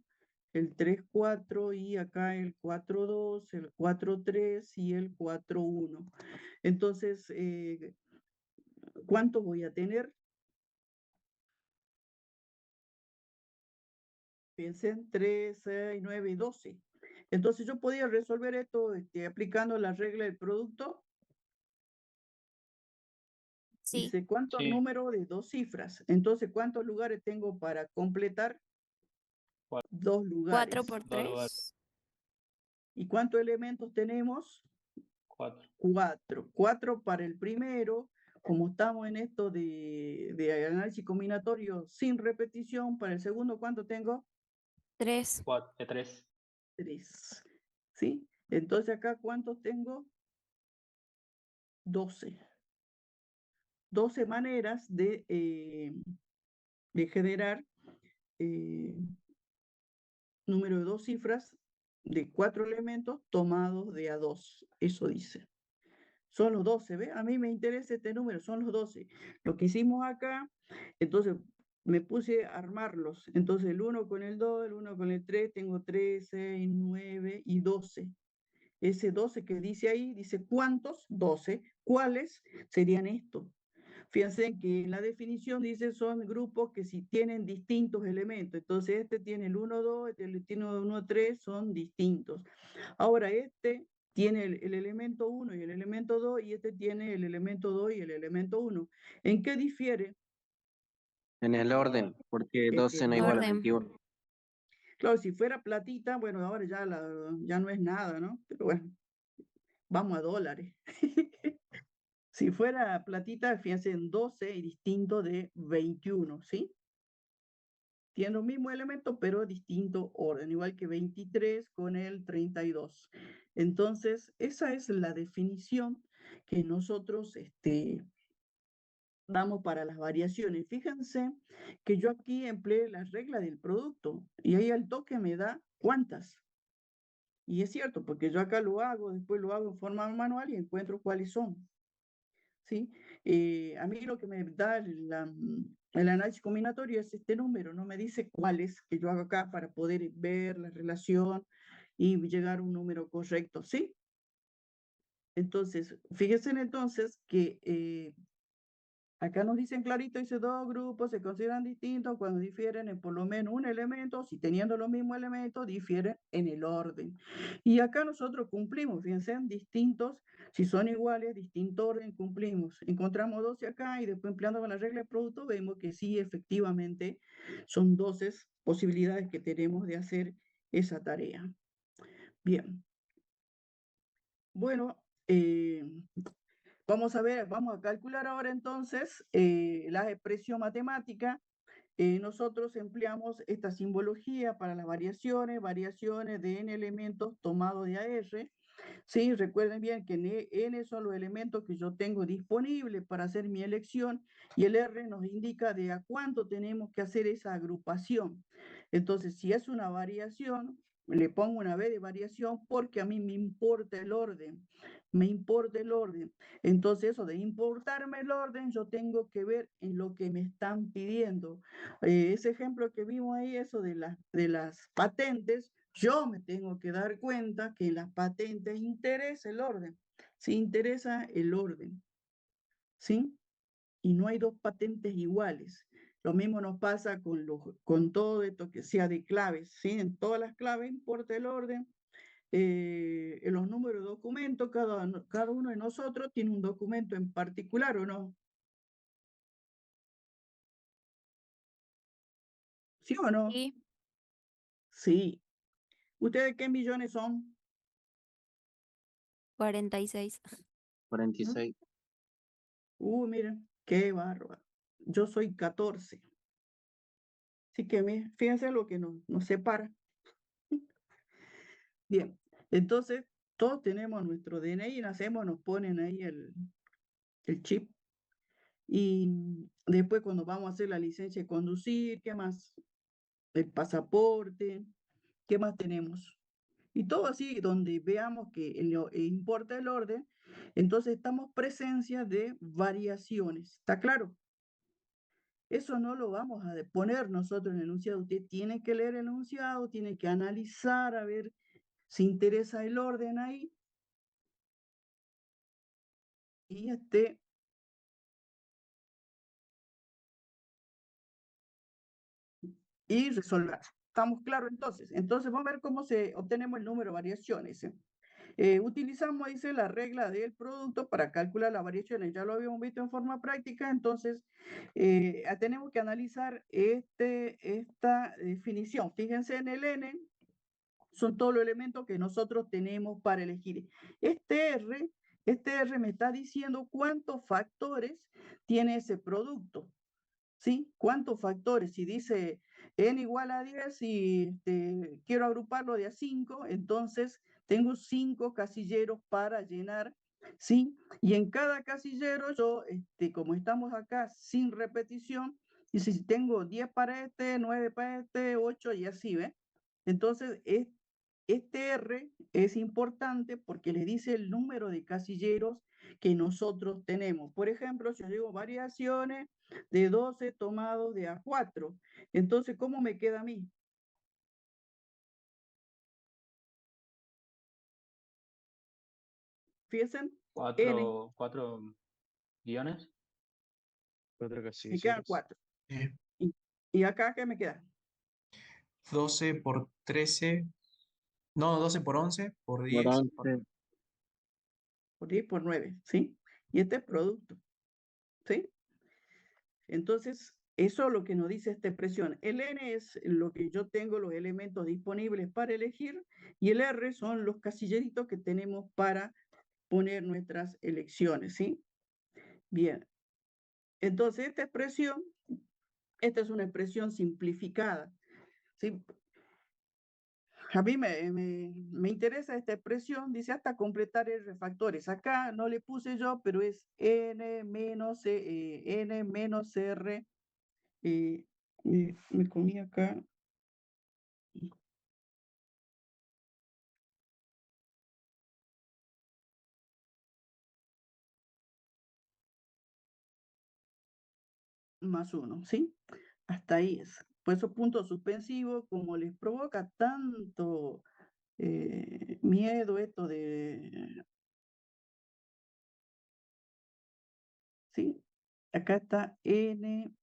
el 3, 4 y acá el 4, 2, el 4, 3 y el 4, 1. Entonces, ¿cuánto voy a tener? Piensen 3, 6, 9 y 12. Entonces yo podía resolver esto aplicando la regla del producto. Sí, Dice, ¿cuántos Sí. números de dos cifras? Entonces, ¿cuántos lugares tengo para completar? Cuatro. 2 lugares. 4 por Dos lugares. 3. ¿Y cuántos elementos tenemos? 4. 4. 4 para el primero. Como estamos en esto de análisis combinatorio sin repetición, para el segundo, ¿cuánto tengo? 3. 3. 3. ¿Sí? Entonces acá, ¿cuántos tengo? 12. 12 maneras de generar número de dos cifras de 4 elementos tomados de a 2. Eso dice. Son los 12, ¿ve? A mí me interesa este número, son los 12. Lo que hicimos acá, entonces me puse a armarlos. Entonces el 1 con el 2, el 1 con el 3, tengo 3, 6, 9 y 12. Ese 12 que dice ahí, dice ¿cuántos? 12. ¿Cuáles serían estos? Fíjense que en la definición dice son grupos que si tienen distintos elementos. Entonces este tiene el 1, 2, este tiene el 1, 3, son distintos. Ahora este tiene el elemento 1 y el elemento 2 y este tiene el elemento 2 y el elemento 1. ¿En qué difiere? En el orden, porque En 12 no el igual a orden. 21. Claro, si fuera platita, bueno, ahora ya no es nada, ¿no? Pero bueno, vamos a dólares. Si fuera platita, fíjense en 12 y distinto de 21, ¿sí? Tiene los mismos elementos, pero distinto orden, igual que 23 con el 32. Entonces, esa es la definición que nosotros damos para las variaciones. Fíjense que yo aquí empleé la regla del producto y ahí al toque me da cuántas. Y es cierto, porque yo acá lo hago, después lo hago en forma manual y encuentro cuáles son. ¿Sí? A mí lo que me da el análisis combinatorio es este número, no me dice cuál es que yo hago acá para poder ver la relación y llegar a un número correcto, ¿sí? Entonces, fíjense entonces que Acá nos dicen clarito, dice, dos grupos se consideran distintos cuando difieren en por lo menos un elemento, si teniendo los mismos elementos, difieren en el orden. Y acá nosotros cumplimos, fíjense, en distintos, si son iguales, distinto orden, cumplimos. Encontramos 12 acá y después empleando con la regla de producto, vemos que sí, efectivamente, son 12 posibilidades que tenemos de hacer esa tarea. Bien. Bueno, vamos a ver, vamos a calcular ahora entonces la expresión matemática. Nosotros empleamos esta simbología para las variaciones de n elementos tomados de AR. Sí, recuerden bien que n son los elementos que yo tengo disponibles para hacer mi elección y el R nos indica de a cuánto tenemos que hacer esa agrupación. Entonces, si es una variación, le pongo una B de variación porque a mí me importa el orden. Me importa el orden. Entonces, eso de importarme el orden, yo tengo que ver en lo que me están pidiendo. Ese ejemplo que vimos ahí, eso de las patentes, yo me tengo que dar cuenta que en las patentes interesa el orden. Sí, interesa el orden. ¿Sí? Y no hay dos patentes iguales. Lo mismo nos pasa con todo esto que sea de claves. ¿Sí? En todas las claves importa el orden. En los números de documentos, cada uno de nosotros tiene un documento en particular, ¿o no? ¿Sí o no? Sí. Sí. ¿Ustedes qué millones son? 46. 46. Miren, qué bárbaro. Yo soy 14. Así que fíjense lo que nos separa. Bien, entonces todos tenemos nuestro DNI, nacemos, nos ponen ahí el chip. Y después cuando vamos a hacer la licencia de conducir, ¿qué más? El pasaporte, ¿qué más tenemos? Y todo así, donde veamos que importa el orden, entonces estamos presencia de variaciones. ¿Está claro? Eso no lo vamos a poner nosotros en el enunciado. Usted tiene que leer el enunciado, tiene que analizar, a ver si interesa el orden ahí. Y y resolver. ¿Estamos claros entonces? Entonces vamos a ver cómo obtenemos el número de variaciones. Utilizamos, dice, la regla del producto para calcular las variaciones. Ya lo habíamos visto en forma práctica, entonces tenemos que analizar esta definición. Fíjense en el n, son todos los elementos que nosotros tenemos para elegir. Este R me está diciendo cuántos factores tiene ese producto. ¿Sí? ¿Cuántos factores? Si dice n igual a 10 y quiero agruparlo de a 5, entonces tengo 5 casilleros para llenar, ¿sí? Y en cada casillero yo, como estamos acá sin repetición, y si tengo 10 para 9 para 8 y así, ¿ve? Entonces, este R es importante porque le dice el número de casilleros que nosotros tenemos. Por ejemplo, si yo digo variaciones de 12 tomados de A4, entonces, ¿cómo me queda a mí? Fíjense, N, ¿Cuatro guiones? 4 me quedan casillas. 4. Eh, ¿Y acá qué me queda? 12 por 13, no, 12 por 11, por Por 10. 11. Por 10 por 9, ¿sí? Y este es producto, ¿sí? Entonces, eso es lo que nos dice esta expresión. El N es lo que yo tengo, los elementos disponibles para elegir, y el R son los casilleritos que tenemos para poner nuestras elecciones, ¿sí? Bien. Entonces, esta es una expresión simplificada, ¿sí? A mí me interesa esta expresión, dice hasta completar R factores. Acá no le puse yo, pero es N menos R. Me comí acá. Más 1, ¿sí? Hasta ahí es. Por esos puntos suspensivos, como les provoca tanto miedo esto de, ¿sí? acá está n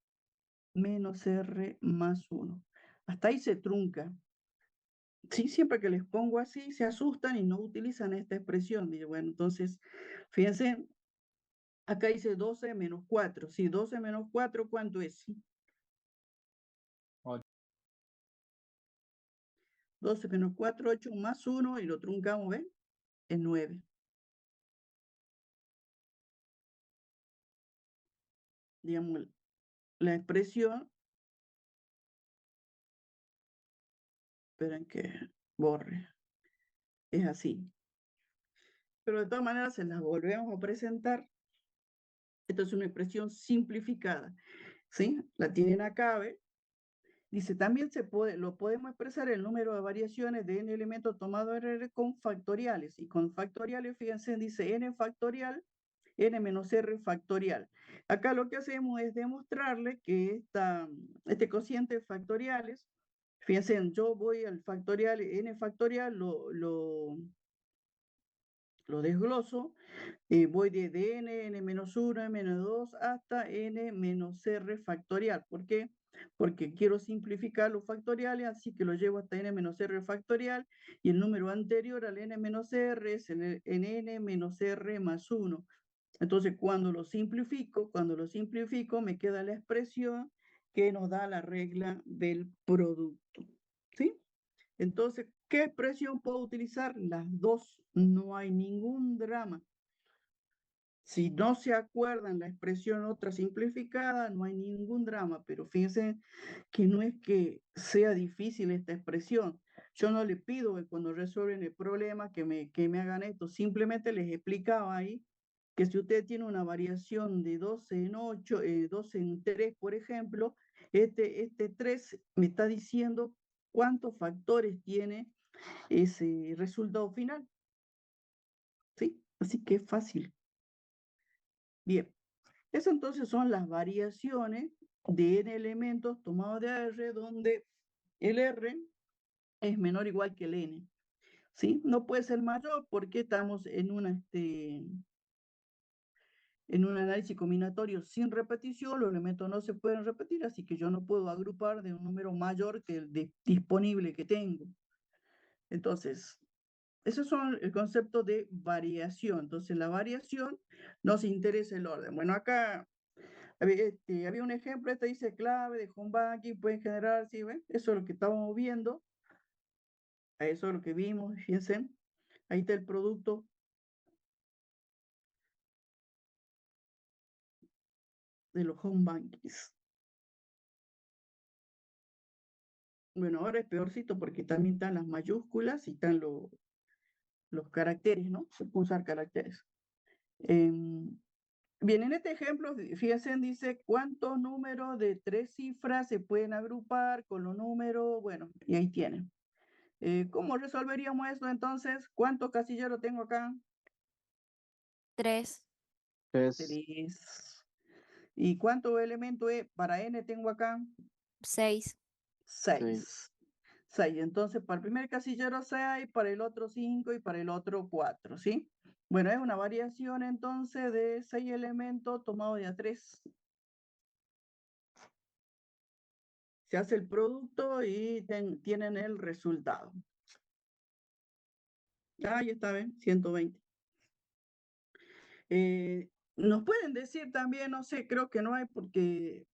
menos r más 1. Hasta ahí se trunca. Sí, siempre que les pongo así, se asustan y no utilizan esta expresión. Dice, bueno, entonces, fíjense, acá dice 12 menos 4. Sí, 12 menos 4, ¿cuánto es? 12 menos 4, 8 más 1, y lo truncamos, ¿ven? Es 9. Digamos, la expresión, esperen que borre, es así. Pero de todas maneras se las volvemos a presentar. Esto es una expresión simplificada, ¿sí? La tienen acá, ¿ve? Dice, también lo podemos expresar el número de variaciones de n elementos tomados en R con factoriales. Y con factoriales, fíjense, dice n factorial, n menos r factorial. Acá lo que hacemos es demostrarle que este cociente de factoriales, fíjense, yo voy al factorial, n factorial, lo desgloso, voy de n menos 1, n menos 2, hasta n menos r factorial. ¿Por qué? Porque quiero simplificar los factoriales, así que lo llevo hasta n menos r factorial, y el número anterior al n menos r es en n menos r más 1. Entonces, cuando lo simplifico, me queda la expresión que nos da la regla del producto. ¿Sí? Entonces, ¿qué expresión puedo utilizar? Las dos. No hay ningún drama. Si no se acuerdan la expresión otra simplificada, no hay ningún drama, pero fíjense que no es que sea difícil esta expresión. Yo no le pido que cuando resuelven el problema que me hagan esto, simplemente les explicaba ahí que si usted tiene una variación de 12 en 8, 12 en 3, por ejemplo, este 3 me está diciendo cuántos factores tiene ese resultado final. ¿Sí? Así que es fácil. Bien, eso entonces son las variaciones de n elementos tomados de R, donde el R es menor o igual que el n. ¿Sí? No puede ser mayor porque estamos en un análisis combinatorio sin repetición, los elementos no se pueden repetir, así que yo no puedo agrupar de un número mayor que el disponible que tengo. Entonces, esos son el concepto de variación. Entonces, la variación nos interesa el orden. Bueno, acá había un ejemplo, dice clave de home banking, pueden generar, ¿sí ven? Eso es lo que estábamos viendo. Eso es lo que vimos, fíjense. Ahí está el producto de los home bankings. Bueno, ahora es peorcito porque también están las mayúsculas y están los caracteres, ¿no? Se puede usar caracteres. Bien, en este ejemplo, fíjense, dice cuántos números de 3 cifras se pueden agrupar con los números, bueno, y ahí tienen. ¿Cómo resolveríamos esto entonces? ¿Cuántos casilleros tengo acá? 3. 3, 3. ¿Y cuántos elementos para n tengo acá? 6. 6. 6. Entonces, para el primer casillero 6, para el otro 5 y para el otro 4, ¿sí? Bueno, es una variación entonces de 6 elementos tomado de a 3. Se hace el producto y tienen el resultado. Ahí está, ¿ven? 120. Nos pueden decir también, no sé, creo que no hay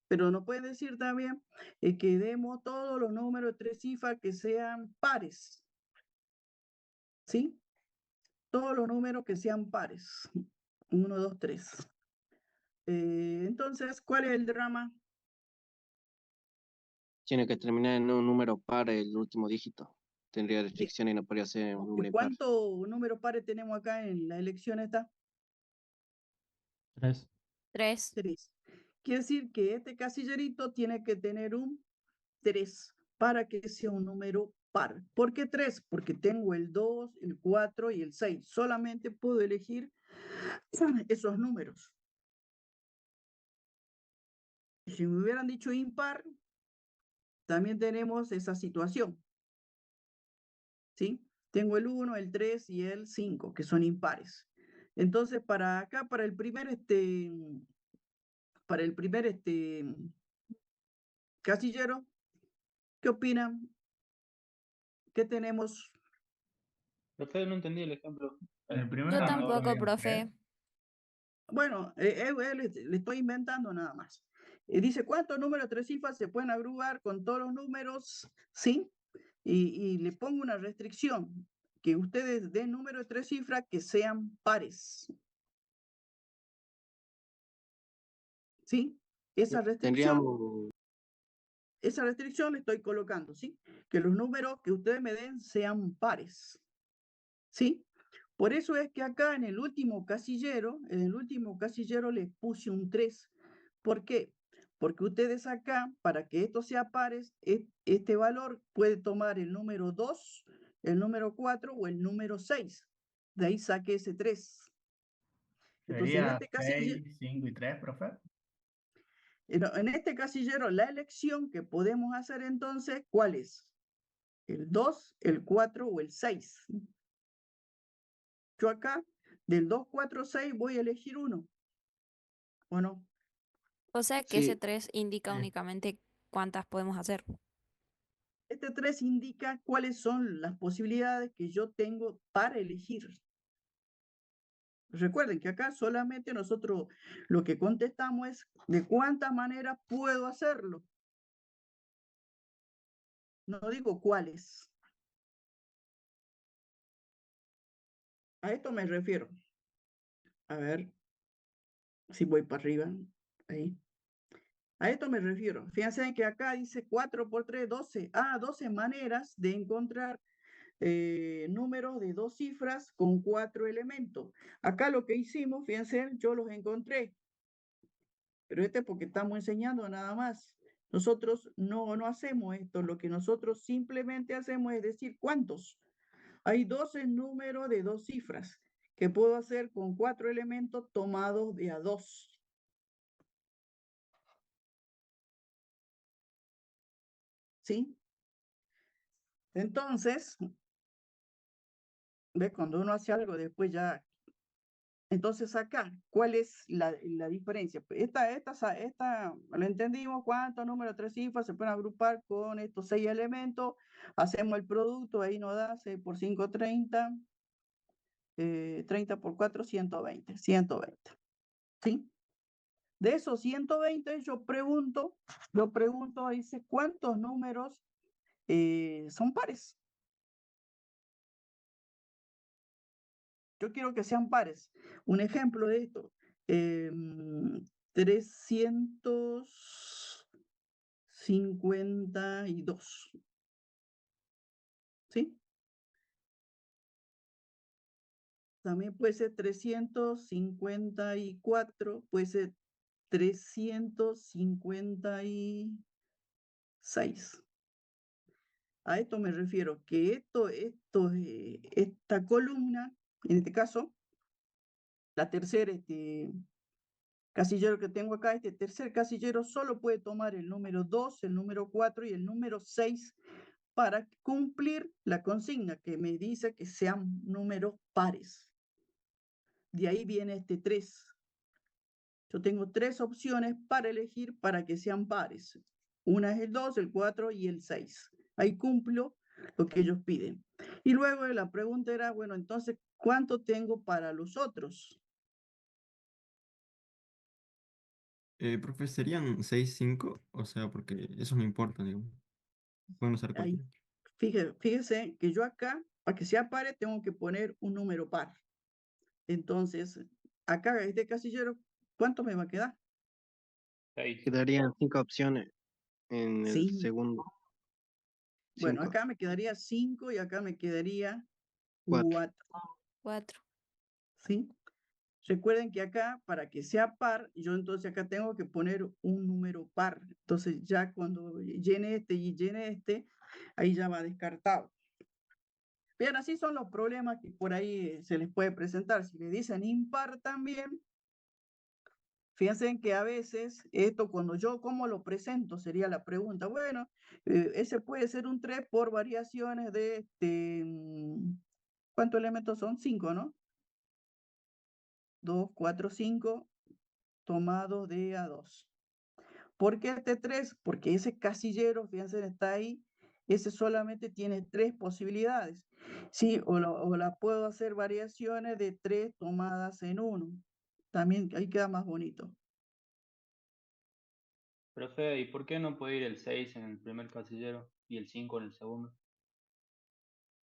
pero nos pueden decir también que demos todos los números de 3 cifras que sean pares. ¿Sí? Todos los números que sean pares. 1, 2, 3. Entonces, ¿cuál es el drama? tiene que terminar en un número par el último dígito. Tendría Sí. restricción y no podría ser un número impar. ¿Cuántos números pares tenemos acá en la elección esta? 3. 3. 3. Quiere decir que este casillerito tiene que tener un 3 para que sea un número par. ¿Por qué 3? Porque tengo el 2, el 4 y el 6. Solamente puedo elegir esos números. Si me hubieran dicho impar, también tenemos esa situación. ¿Sí? Tengo el 1, el 3 y el 5, que son impares. Entonces, para acá, para el primer para el primer casillero, ¿qué opinan? ¿Qué tenemos? Profe, no entendí el ejemplo. En el Yo primero no tampoco, habían profe. tres. Bueno, le estoy inventando nada más. Dice, ¿cuántos números de 3 cifras se pueden agrupar con todos los números? ¿Sí? Y le pongo una restricción, que ustedes den números de 3 cifras que sean pares. ¿Sí? Esa restricción, Tendríamos, esa restricción le estoy colocando, ¿sí? Que los números que ustedes me den sean pares. ¿Sí? Por eso es que acá en el último casillero les puse un 3. ¿Por qué? Porque ustedes acá, para que esto sea pares, este valor puede tomar el número 2, el número 4 o el número 6. De ahí saqué ese 3. Entonces, Sería 6, 5 y 3, profe. en este casillero, la elección que podemos hacer entonces, ¿cuál es? ¿El 2, el 4 o el 6? Yo acá, del 2, 4, 6, voy a elegir uno, ¿o no? O sea que ese sí, 3 indica únicamente cuántas podemos hacer. Este 3 indica cuáles son las posibilidades que yo tengo para elegir. Recuerden que acá solamente nosotros lo que contestamos es de cuántas maneras puedo hacerlo. No digo cuáles. A esto me refiero. A ver si voy para arriba. Ahí. A esto me refiero. Fíjense que acá dice 4 por 3, 12. 12 maneras de encontrar números de 2 cifras con 4 elementos. Acá lo que hicimos, fíjense, yo los encontré. Pero porque estamos enseñando nada más. Nosotros no hacemos esto. Lo que nosotros simplemente hacemos es decir cuántos. Hay 12 números de 2 cifras que puedo hacer con 4 elementos tomados de a 2. ¿Sí? Entonces, ¿ves? Cuando uno hace algo, después ya. Entonces acá, ¿cuál es la diferencia? Esta lo entendimos, cuántos números de 3 cifras se pueden agrupar con estos 6 elementos. Hacemos el producto, ahí nos da 6 por 5, 30. 30 por 4, 120. 120. ¿Sí? De esos 120, yo pregunto, dice, ¿cuántos números son pares? Yo quiero que sean pares. Un ejemplo de esto, 352. ¿Sí? También puede ser 354, puede ser 356. A esto me refiero, que esta columna, en este caso, la tercera casillero que tengo acá, este tercer casillero solo puede tomar el número 2, el número 4 y el número 6 para cumplir la consigna que me dice que sean números pares. De ahí viene este 3. Yo tengo 3 opciones para elegir para que sean pares. Una es el 2, el 4 y el 6. Ahí cumplo lo que ellos piden. Y luego la pregunta era, bueno, entonces, ¿cuánto tengo para los otros? Profe, serían 6, 5, o sea, porque eso no importa, digamos. Pueden usar Ahí, cualquiera. fíjese que yo acá, para que sea par, tengo que poner un número par. Entonces, acá, este casillero, ¿cuánto me va a quedar? 6. quedarían 5 opciones en el Sí. segundo. Bueno, 5, acá me quedaría 5 y acá me quedaría 4. 4. 4. ¿Sí? Recuerden que acá, para que sea par, yo entonces acá tengo que poner un número par. Entonces ya cuando llene este y llene este, ahí ya va descartado. Bien, así son los problemas que por ahí se les puede presentar. Si le dicen impar también, fíjense que a veces esto cuando yo cómo lo presento sería la pregunta. Bueno, ese puede ser un 3 por variaciones de ¿cuántos elementos son? 5, ¿no? 2, 4, 5. tomado de A2. ¿Por qué este 3? Porque ese casillero, fíjense, está ahí, ese solamente tiene 3 posibilidades. Sí, o la puedo hacer variaciones de 3 tomadas en 1. También ahí queda más bonito. Profe, ¿y por qué no puede ir el 6 en el primer casillero y el 5 en el segundo?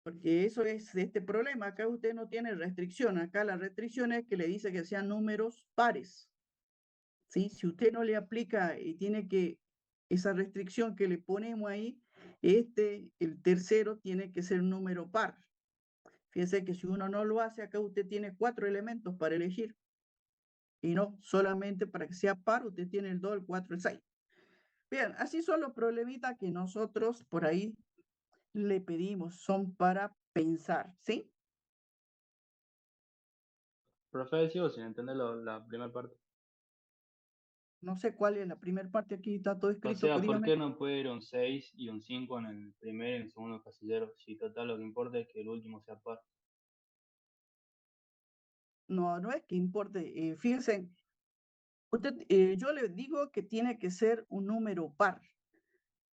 Porque eso es este problema. Acá usted no tiene restricción. Acá la restricción es que le dice que sean números pares. ¿Sí? Si usted no le aplica y tiene que, esa restricción que le ponemos ahí, el tercero tiene que ser un número par. Fíjese que si uno no lo hace, acá usted tiene 4 elementos para elegir. Y no, solamente para que sea par, usted tiene el 2, el 4, el 6. Bien, así son los problemitas que nosotros por ahí le pedimos, son para pensar, ¿sí? Profe, sigo sin entender la primera parte. No sé cuál es la primera parte, aquí está todo O escrito, sea, pues ¿por dígame. qué no puede ir un 6 y un 5 en el primer y el segundo casillero? Si total lo que importa es que el último sea par. No, no es que importe, fíjense, yo le digo que tiene que ser un número par.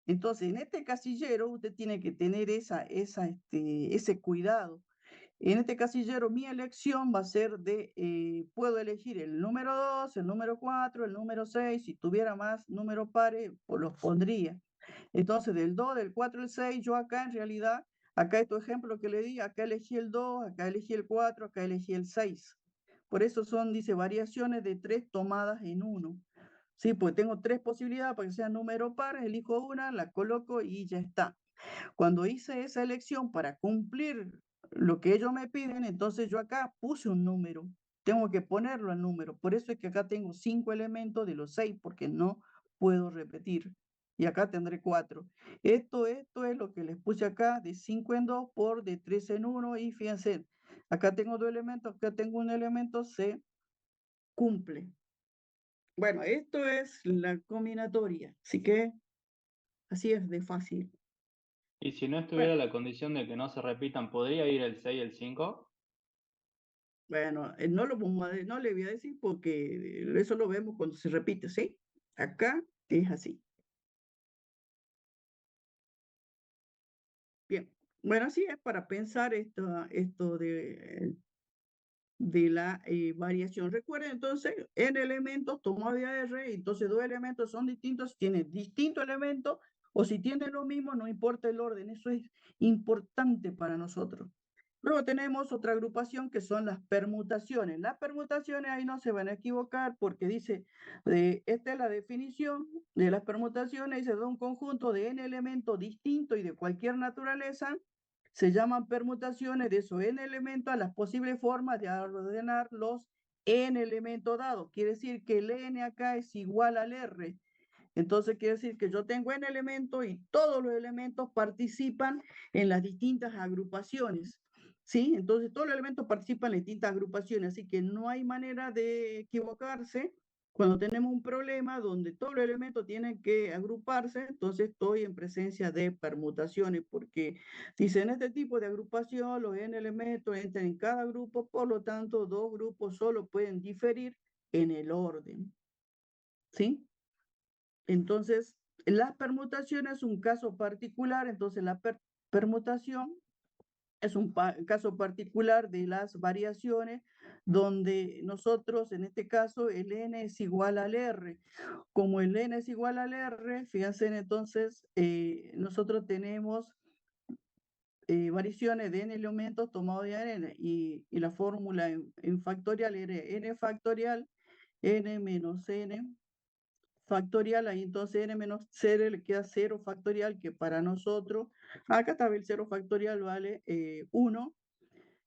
Entonces, en este casillero usted tiene que tener ese cuidado. En este casillero, mi elección va a ser puedo elegir el número 2, el número 4, el número 6. Si tuviera más números pares, pues los pondría. Entonces, del 2, del 4, el 6, yo acá en realidad, acá estos ejemplos que le di, acá elegí el 2, acá elegí el 4, acá elegí el 6. Por eso son, dice, variaciones de 3 tomadas en 1. Sí, pues tengo 3 posibilidades para que sea número par, elijo una, la coloco y ya está. Cuando hice esa elección para cumplir lo que ellos me piden, entonces yo acá puse un número. Tengo que ponerlo al número. Por eso es que acá tengo 5 elementos de los 6, porque no puedo repetir. Y acá tendré 4. Esto es lo que les puse acá, de 5 en 2 por de 3 en 1. Y fíjense, acá tengo 2 elementos, acá tengo un elemento, se cumple. Bueno, esto es la combinatoria. Así que así es de fácil. Y si no Bueno. estuviera la condición de que no se repitan, ¿podría ir el 6 y el 5? Bueno, no le voy a decir porque eso lo vemos cuando se repite, ¿sí? Acá es así. Bien, bueno, así es para pensar esto de la variación. Recuerden entonces, n elementos tomado de AR, entonces 2 elementos son distintos, si tienen distintos elementos o si tienen lo mismo, no importa el orden, eso es importante para nosotros. Luego tenemos otra agrupación que son las permutaciones. Las permutaciones ahí no se van a equivocar porque dice, esta es la definición de las permutaciones, dice de un conjunto de n elementos distintos y de cualquier naturaleza, se llaman permutaciones de esos n elementos a las posibles formas de ordenar los n elementos dados. Quiere decir que el n acá es igual al r. Entonces quiere decir que yo tengo n elementos y todos los elementos participan en las distintas agrupaciones. ¿Sí? Entonces todos los elementos participan en las distintas agrupaciones, así que no hay manera de equivocarse. Cuando tenemos un problema donde todos los elementos tienen que agruparse, entonces estoy en presencia de permutaciones, porque dice en este tipo de agrupación los n elementos entran en cada grupo, por lo tanto, 2 grupos solo pueden diferir en el orden. ¿Sí? Entonces, la permutación es un caso particular, entonces la permutación es un caso particular de las variaciones donde nosotros, en este caso, el n es igual al r. Como el n es igual al r, fíjense, entonces, nosotros tenemos variaciones de n elementos tomados de n y la fórmula en factorial era n factorial, n menos n factorial, ahí entonces n menos 0 le queda 0 factorial, que para nosotros, acá está el 0 factorial vale 1,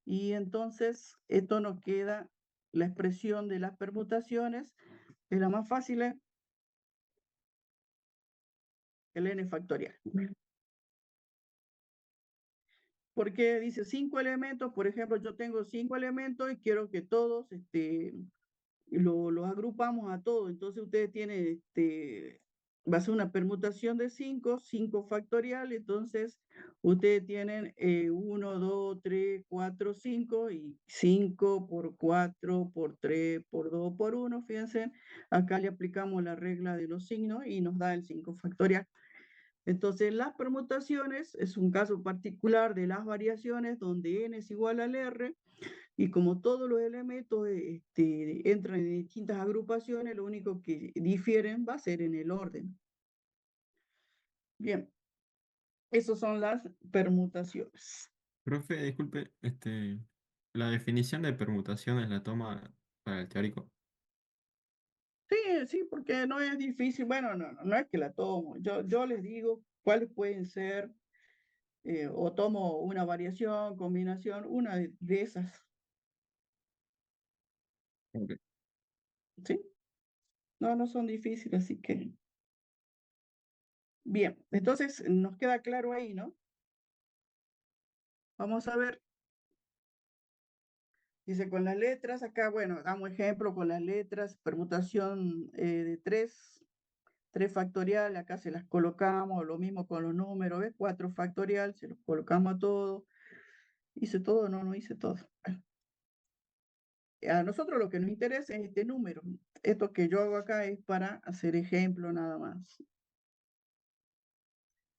y entonces esto nos queda la expresión de las permutaciones, es la más fácil, el n factorial. Porque dice 5 elementos, por ejemplo, yo tengo 5 elementos y quiero que todos los agrupamos a todos. Entonces ustedes tienen va a ser una permutación de 5, 5 factorial, entonces ustedes tienen 1, 2, 3, 4, 5 y 5 por 4 por 3 por 2 por 1, fíjense, acá le aplicamos la regla de los signos y nos da el 5 factorial. Entonces las permutaciones es un caso particular de las variaciones donde n es igual al r y como todos los elementos entran en distintas agrupaciones, lo único que difieren va a ser en el orden. Bien, esas son las permutaciones. Profe, disculpe, la definición de permutación es la toma para el teórico. Sí, sí, porque no es difícil. Bueno, no es que la tomo. Yo les digo cuáles pueden ser, o tomo una variación, combinación, una de esas. Ok. ¿Sí? No son difíciles, así que. Bien, entonces nos queda claro ahí, ¿no? Vamos a ver. Dice con las letras, acá, bueno, damos ejemplo con las letras, permutación de 3 factorial, acá se las colocamos, lo mismo con los números, ¿ves? 4 factorial, se los colocamos a todos. ¿Hice todo? No hice todo. A nosotros lo que nos interesa es este número. Esto que yo hago acá es para hacer ejemplo nada más.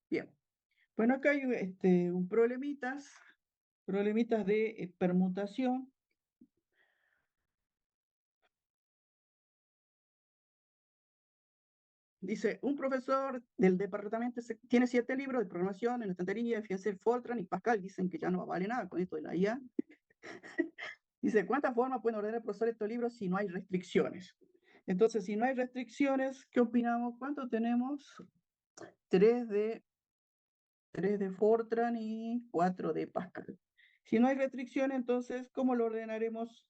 Bien. Bueno, acá hay un problemitas de permutación. Dice, un profesor del departamento tiene 7 libros de programación en la estantería, fíjense, Fortran y Pascal dicen que ya no vale nada con esto de la IA. Dice, ¿cuántas formas pueden ordenar el profesor estos libros si no hay restricciones? Entonces, si no hay restricciones, ¿qué opinamos? ¿Cuánto tenemos? 3 de Fortran y 4 de Pascal. Si no hay restricción, entonces, ¿cómo lo ordenaremos?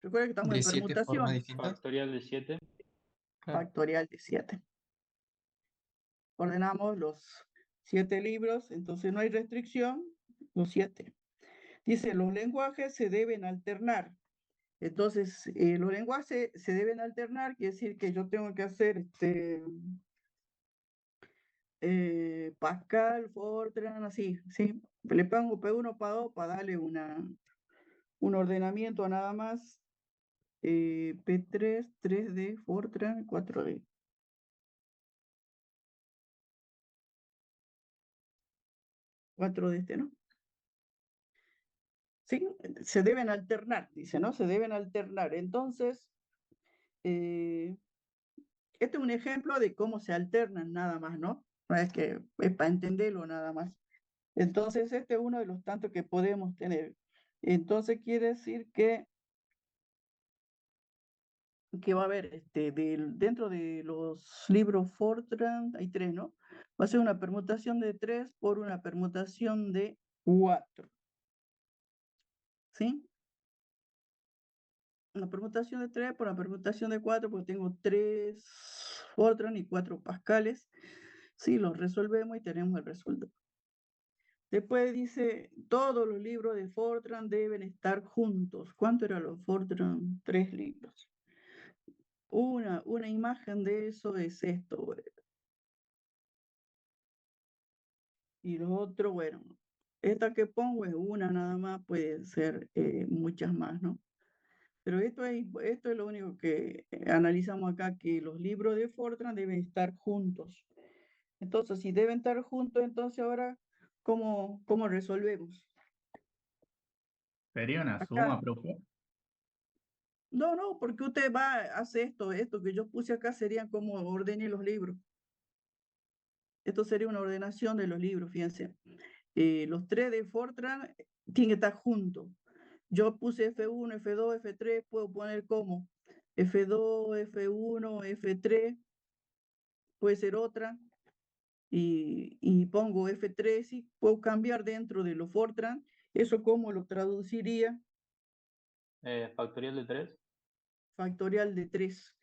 Recuerda que estamos en De 7 formas permutación, distintas. Factorial de 7. Claro. factorial de 7. Ordenamos los 7 libros, entonces no hay restricción, los 7. Dice, los lenguajes se deben alternar. Entonces, los lenguajes se deben alternar, quiere decir que yo tengo que hacer Pascal, Fortran, así, ¿sí? Le pongo P1, P2 para darle un ordenamiento nada más. P3, 3D, Fortran, 4D. Cuatro de ¿no? Sí, se deben alternar, dice, ¿no? Se deben alternar. Entonces, este es un ejemplo de cómo se alternan nada más, ¿no? No es que es para entenderlo nada más. Entonces, este es uno de los tantos que podemos tener. Entonces, quiere decir que va a haber dentro de los libros Fortran, hay 3, ¿no? Va a ser una permutación de 3 por una permutación de 4. ¿Sí? Una permutación de 3 por una permutación de 4, porque tengo 3 Fortran y 4 Pascales. Sí, los resolvemos y tenemos el resultado. Después dice, todos los libros de Fortran deben estar juntos. ¿Cuánto eran los Fortran? 3 libros. Una imagen de eso es esto. Y lo otro, bueno, esta que pongo es una nada más, puede ser muchas más, ¿no? Pero esto es lo único que analizamos acá, que los libros de Fortran deben estar juntos. Entonces, si deben estar juntos, entonces ahora, ¿cómo resolvemos? Sería una Acá, suma, profe. no, porque usted hace esto que yo puse acá serían como ordené los libros. Esto sería una ordenación de los libros, fíjense. Los 3 de Fortran tienen que estar juntos. Yo puse F1, F2, F3, puedo poner como F2, F1, F3, puede ser otra, y pongo F3 y puedo cambiar dentro de los Fortran. ¿Eso cómo lo traduciría? Factorial de 3. Factorial de 3,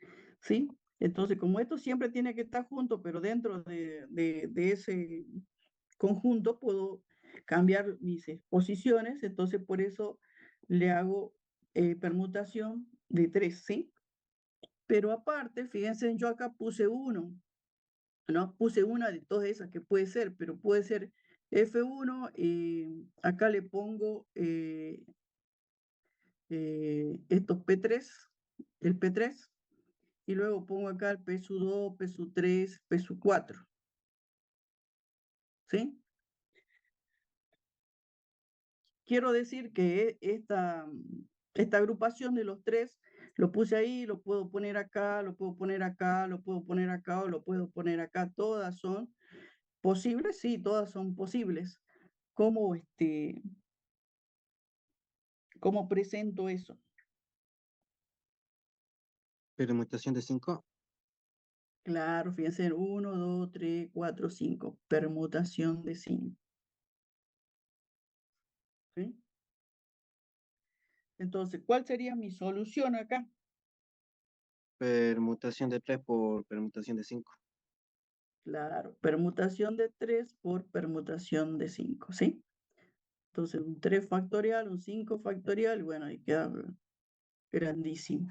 ¿sí? Entonces, como esto siempre tiene que estar junto, pero dentro de ese conjunto puedo cambiar mis posiciones, entonces por eso le hago permutación de 3, ¿sí? Pero aparte, fíjense, yo acá puse 1, ¿no? Puse una de todas esas que puede ser, pero puede ser F1, acá le pongo estos P3, el P3, y luego pongo acá el P2, P3, P4, ¿sí? Quiero decir que esta agrupación de los tres, lo puse ahí, lo puedo poner acá, lo puedo poner acá, lo puedo poner acá o lo puedo poner acá, todas son posibles, sí, todas son posibles. ¿Cómo, cómo presento eso? Permutación de 5. Claro, fíjense, 1, 2, 3, 4, 5, permutación de 5. ¿Sí? Entonces, ¿cuál sería mi solución acá? Permutación de 3 por permutación de 5. Claro, permutación de 3 por permutación de 5, ¿sí? Entonces, un 3 factorial, un 5 factorial, bueno, ahí queda grandísimo.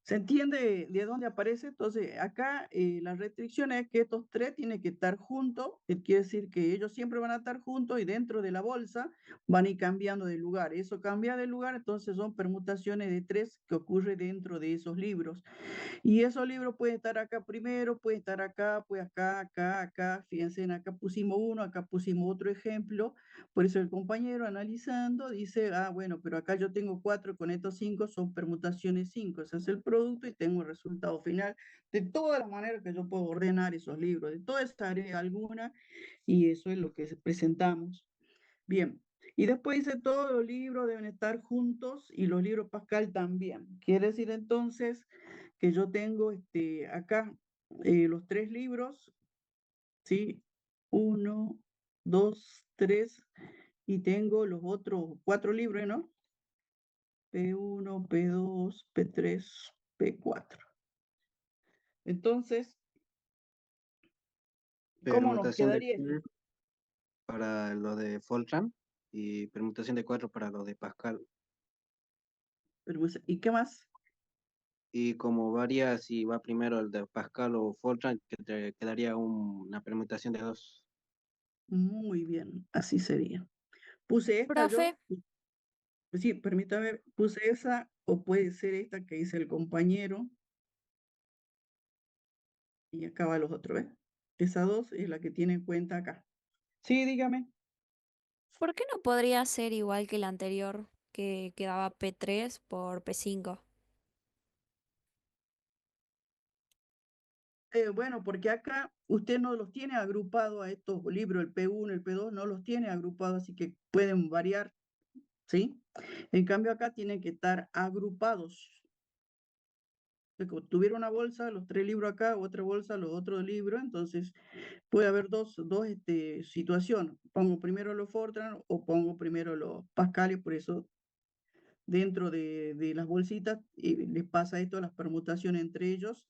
¿Se entiende de dónde aparece? Entonces, acá la restricción es que estos tres tienen que estar juntos, quiere decir que ellos siempre van a estar juntos y dentro de la bolsa van a ir cambiando de lugar. Eso cambia de lugar, entonces son permutaciones de 3 que ocurre dentro de esos libros. Y esos libros pueden estar acá primero, pueden estar acá, pues acá, acá, acá. Fíjense, acá pusimos uno, acá pusimos otro ejemplo. Por eso el compañero analizando dice, ah, bueno, pero acá yo tengo 4, con estos 5 son permutaciones 5. Ese es el producto y tengo el resultado final. De todas las maneras que yo puedo ordenar esos libros, de todas tareas alguna, y eso es lo que presentamos. Bien. Y después dice, todos los libros deben estar juntos y los libros Pascal también. Quiere decir entonces que yo tengo acá los 3 libros, ¿sí? 1, 2, 3, y tengo los otros 4 libros, ¿no? P1, P2, P3, P4. Entonces, ¿cómo nos Permutación de quedaría esto? 3 para lo de Fortran y permutación de 4 para lo de Pascal. ¿Y qué más? Y como varía si va primero el de Pascal o Fortran, que te quedaría una permutación de 2. Muy bien, así sería. Puse esta yo. Profe, Sí, permítame, puse esa o puede ser esta que dice el compañero y acá va los otros, ¿ves? Esa 2 es la que tiene en cuenta acá. Sí, dígame. ¿por qué no podría ser igual que el anterior, que quedaba P3 por P5? Bueno, porque acá usted no los tiene agrupados a estos libros, el P1, el P2, no los tiene agrupados, así que pueden variar, ¿sí? En cambio acá tienen que estar agrupados. Como tuviera una bolsa, los 3 libros acá, otra bolsa, los otros libros, entonces puede haber dos situaciones. Pongo primero los Fortran o pongo primero los Pascal, y por eso dentro de las bolsitas les pasa esto, las permutaciones entre ellos,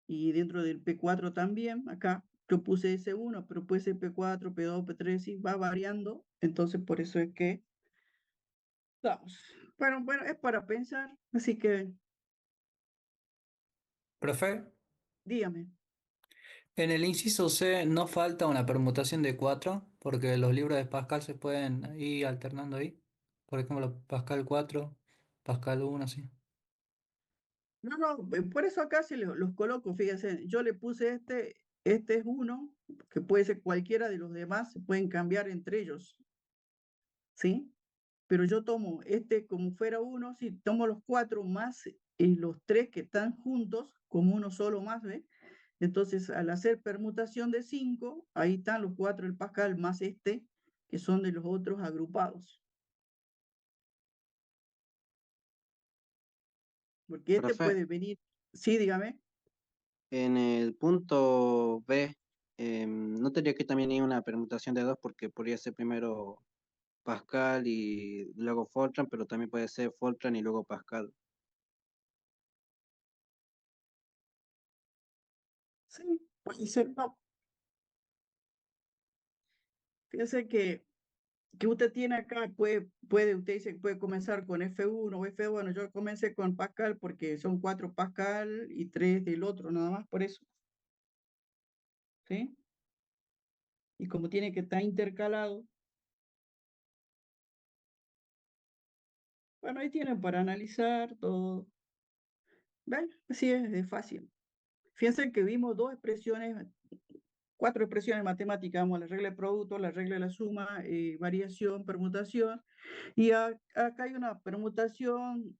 y dentro del P4 también, acá yo puse S1, pero puede ser P4, P2, P3, y va variando, entonces por eso es que vamos. Bueno, es para pensar, así que Profe, dígame. en el inciso C no falta una permutación de 4 porque los libros de Pascal se pueden ir alternando ahí. Por ejemplo, Pascal 4, Pascal 1, así. No, no, por eso acá se los coloco, fíjense, yo le puse este es uno, que puede ser cualquiera de los demás, se pueden cambiar entre ellos, ¿sí? Pero yo tomo este como fuera uno, si tomo los 4 más los 3 que están juntos, como uno solo más, ¿ve? Entonces, al hacer permutación de 5, ahí están los 4 del Pascal más este, que son de los otros agrupados. Porque este Profe, puede venir, sí, dígame. en el punto B, ¿no tendría que también ir una permutación de 2 porque podría ser primero Pascal y luego Fortran, pero también puede ser Fortran y luego Pascal? Sí, puede ser, no. Fíjense que que usted tiene acá, usted dice que puede comenzar con F1 o F, bueno, yo comencé con Pascal porque son 4 Pascal y 3 del otro, nada más por eso. ¿Sí? Y como tiene que estar intercalado, bueno, ahí tienen para analizar todo. ¿Ven? Así es fácil. Fíjense que vimos 4 expresiones matemáticas, vamos, la regla de producto, la regla de la suma, variación, permutación, y acá hay una permutación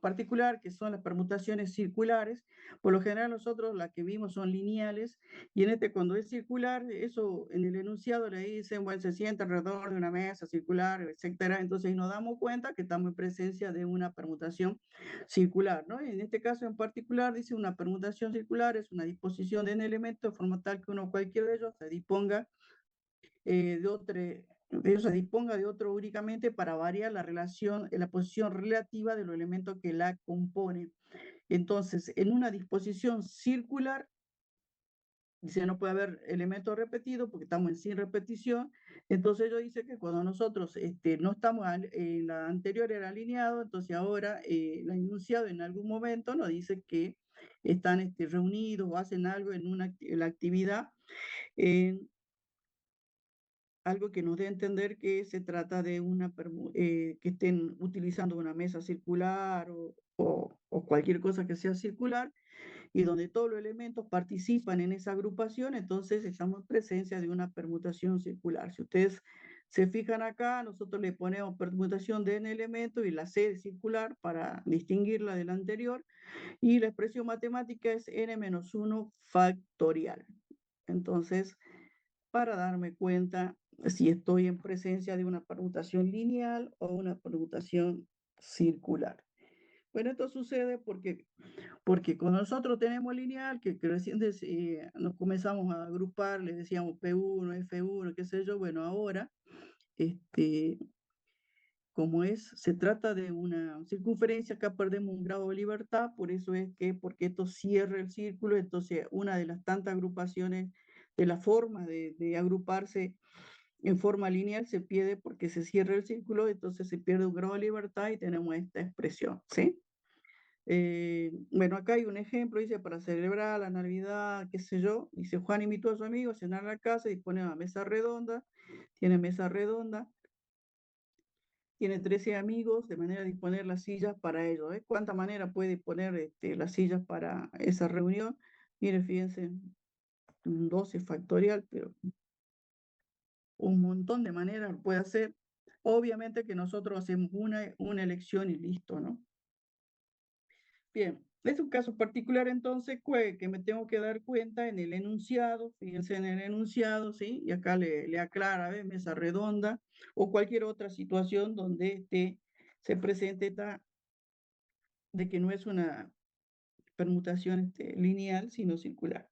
particular, que son las permutaciones circulares. Por lo general nosotros las que vimos son lineales, y en este cuando es circular, eso en el enunciado le dicen, bueno, se sienta alrededor de una mesa circular, etcétera. Entonces nos damos cuenta que estamos en presencia de una permutación circular, ¿no? En este caso en particular dice una permutación circular es una disposición de un elemento de forma tal que uno cualquiera de ellos se disponga se disponga de otro únicamente para variar la relación, la posición relativa de los elementos que la componen. Entonces, en una disposición circular, dice, no puede haber elementos repetidos porque estamos en sin repetición. Entonces ellos dicen que cuando nosotros no estamos, en la anterior era alineado, entonces ahora el enunciado en algún momento nos dice que están reunidos o hacen algo en la actividad, en algo que nos dé a entender que se trata de que estén utilizando una mesa circular o cualquier cosa que sea circular, y donde todos los elementos participan en esa agrupación, entonces estamos en presencia de una permutación circular. Si ustedes se fijan acá, nosotros le ponemos permutación de n elementos y la C circular para distinguirla de la anterior, y la expresión matemática es n-1 factorial. Entonces, para darme cuenta si estoy en presencia de una permutación lineal o una permutación circular. Bueno, esto sucede porque cuando nosotros tenemos lineal, que recién nos comenzamos a agrupar, le decíamos P1, F1, qué sé yo, bueno, ahora, como se trata de una circunferencia, acá perdemos un grado de libertad, por eso es que, porque esto cierra el círculo, entonces una de las tantas agrupaciones, de la forma de agruparse en forma lineal se pierde porque se cierra el círculo, entonces se pierde un grado de libertad y tenemos esta expresión, ¿sí? Bueno, acá hay un ejemplo, dice, para celebrar la Navidad, qué sé yo, dice, Juan invitó a su amigo a cenar a la casa y dispone de una mesa redonda, tiene mesa redonda, tiene 13 amigos, de manera de disponer las sillas para ellos. ¿Cuánta manera puede poner las sillas para esa reunión? Mire, fíjense, un 12 factorial, pero un montón de maneras lo puede hacer. Obviamente que nosotros hacemos una elección y listo, ¿no? Bien, es un caso particular entonces que me tengo que dar cuenta en el enunciado, fíjense en el enunciado, ¿sí? Y acá le aclara, ¿ves? Mesa redonda o cualquier otra situación donde se presente de que no es una permutación lineal, sino circular.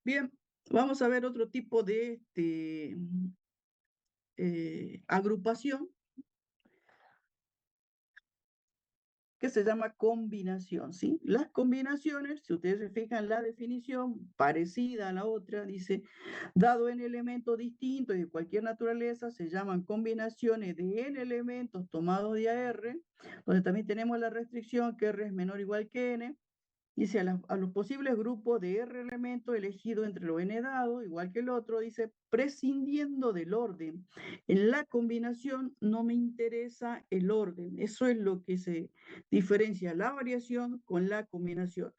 Bien, vamos a ver otro tipo de agrupación que se llama combinación, ¿sí? Las combinaciones, si ustedes se fijan, la definición parecida a la otra, dice, dado n elementos distintos de cualquier naturaleza, se llaman combinaciones de n elementos tomados de AR, donde también tenemos la restricción que R es menor o igual que n, dice a los posibles grupos de R elementos elegidos entre los n dados, igual que el otro, dice, prescindiendo del orden. En la combinación no me interesa el orden. Eso es lo que se diferencia la variación con la combinación.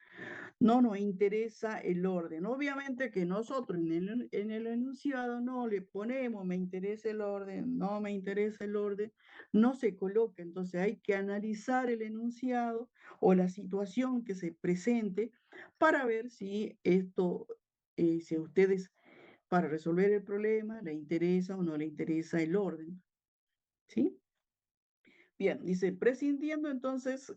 No nos interesa el orden. Obviamente que nosotros en el enunciado no le ponemos me interesa el orden, no me interesa el orden, no se coloca. Entonces hay que analizar el enunciado o la situación que se presente para ver si esto, si a ustedes para resolver el problema le interesa o no le interesa el orden. ¿Sí? Bien, dice, prescindiendo entonces,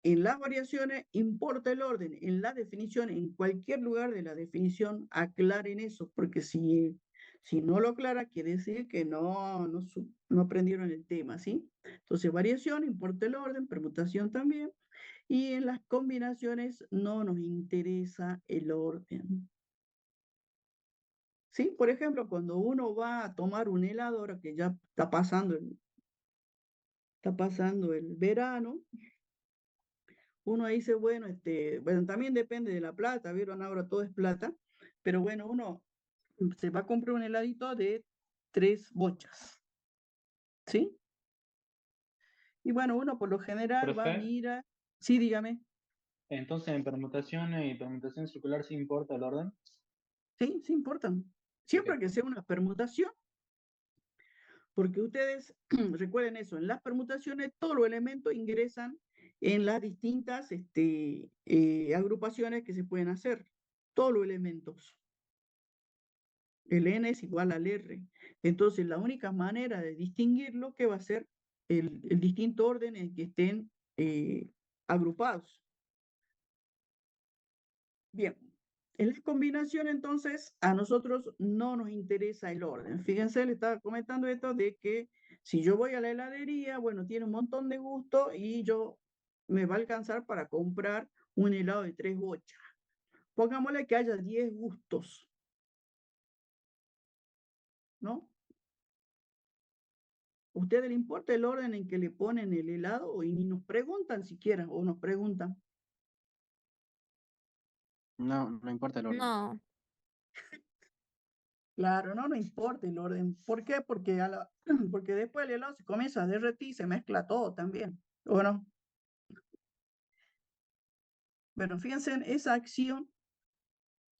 en las variaciones importa el orden, en la definición, en cualquier lugar de la definición, aclaren eso, porque si no lo aclara, quiere decir que no aprendieron el tema, ¿sí? Entonces, variación, importa el orden, permutación también, y en las combinaciones no nos interesa el orden. ¿sí? Por ejemplo, cuando uno va a tomar un helado, ahora que ya está pasando el verano, uno dice, bueno, bueno, también depende de la plata, ¿vieron? Ahora todo es plata, pero bueno, uno se va a comprar un heladito de 3 bochas, ¿sí? Y bueno, uno por lo general va, Profe, mira, sí, dígame, entonces en permutaciones y permutación circular sí importa el orden. sí, sí importan. Ok. Siempre que sea una permutación, porque ustedes recuerden eso, en las permutaciones todos los elementos ingresan en las distintas agrupaciones que se pueden hacer, todos los elementos. El n es igual al r. Entonces, la única manera de distinguirlo que va a ser el distinto orden en que estén agrupados. Bien, en la combinación entonces a nosotros no nos interesa el orden. Fíjense, le estaba comentando esto de que si yo voy a la heladería, bueno, tiene un montón de gusto y yo me va a alcanzar para comprar un helado de 3 bochas. Pongámosle que haya 10 gustos, ¿no? ¿A ustedes les importa el orden en que le ponen el helado? Y ni nos preguntan siquiera, o nos preguntan. No, no importa el orden. No, Claro, no, no importa el orden. ¿Por qué? Porque, porque después el helado se comienza a derretir y se mezcla todo también. ¿O no? Bueno, fíjense en esa acción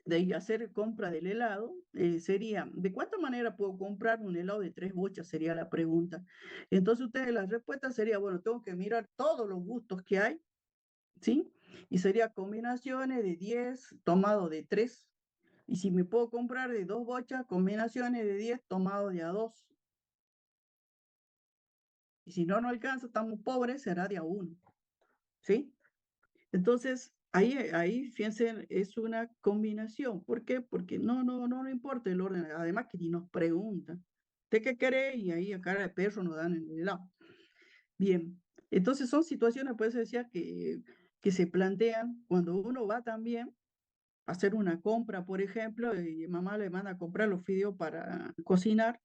de ir a hacer compra del helado, sería, ¿de cuánta manera puedo comprar un helado de 3 bochas? Sería la pregunta. Entonces ustedes la respuesta sería, bueno, tengo que mirar todos los gustos que hay, ¿sí? Y sería combinaciones de 10 tomado de 3. Y si me puedo comprar de 2 bochas, combinaciones de 10 tomado de a 2. Y si no alcanza, estamos pobres, será de a 1. ¿Sí? Entonces, ahí, fíjense, es una combinación. ¿Por qué? Porque no importa el orden. Además que ni nos preguntan. ¿De qué querés? Y ahí a cara de perro nos dan el helado. Bien. Entonces son situaciones, pues decía, que se plantean cuando uno va también a hacer una compra, por ejemplo, y mamá le manda a comprar los fideos para cocinar.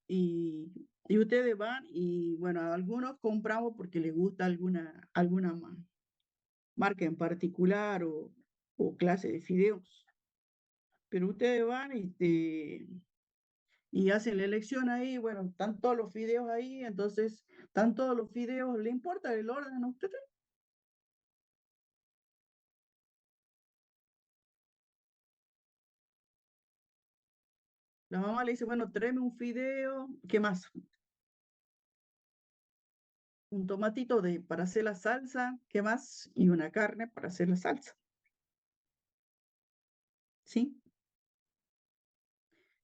Y ustedes van y, bueno, algunos compramos porque les gusta alguna marca en particular o clase de fideos. Pero ustedes van y hacen la elección ahí, bueno, están todos los fideos ahí, entonces están todos los fideos, ¿le importa el orden a ustedes? La mamá le dice, bueno, tráeme un fideo, ¿qué más? Un tomatito para hacer la salsa, ¿qué más? Y una carne para hacer la salsa, ¿sí?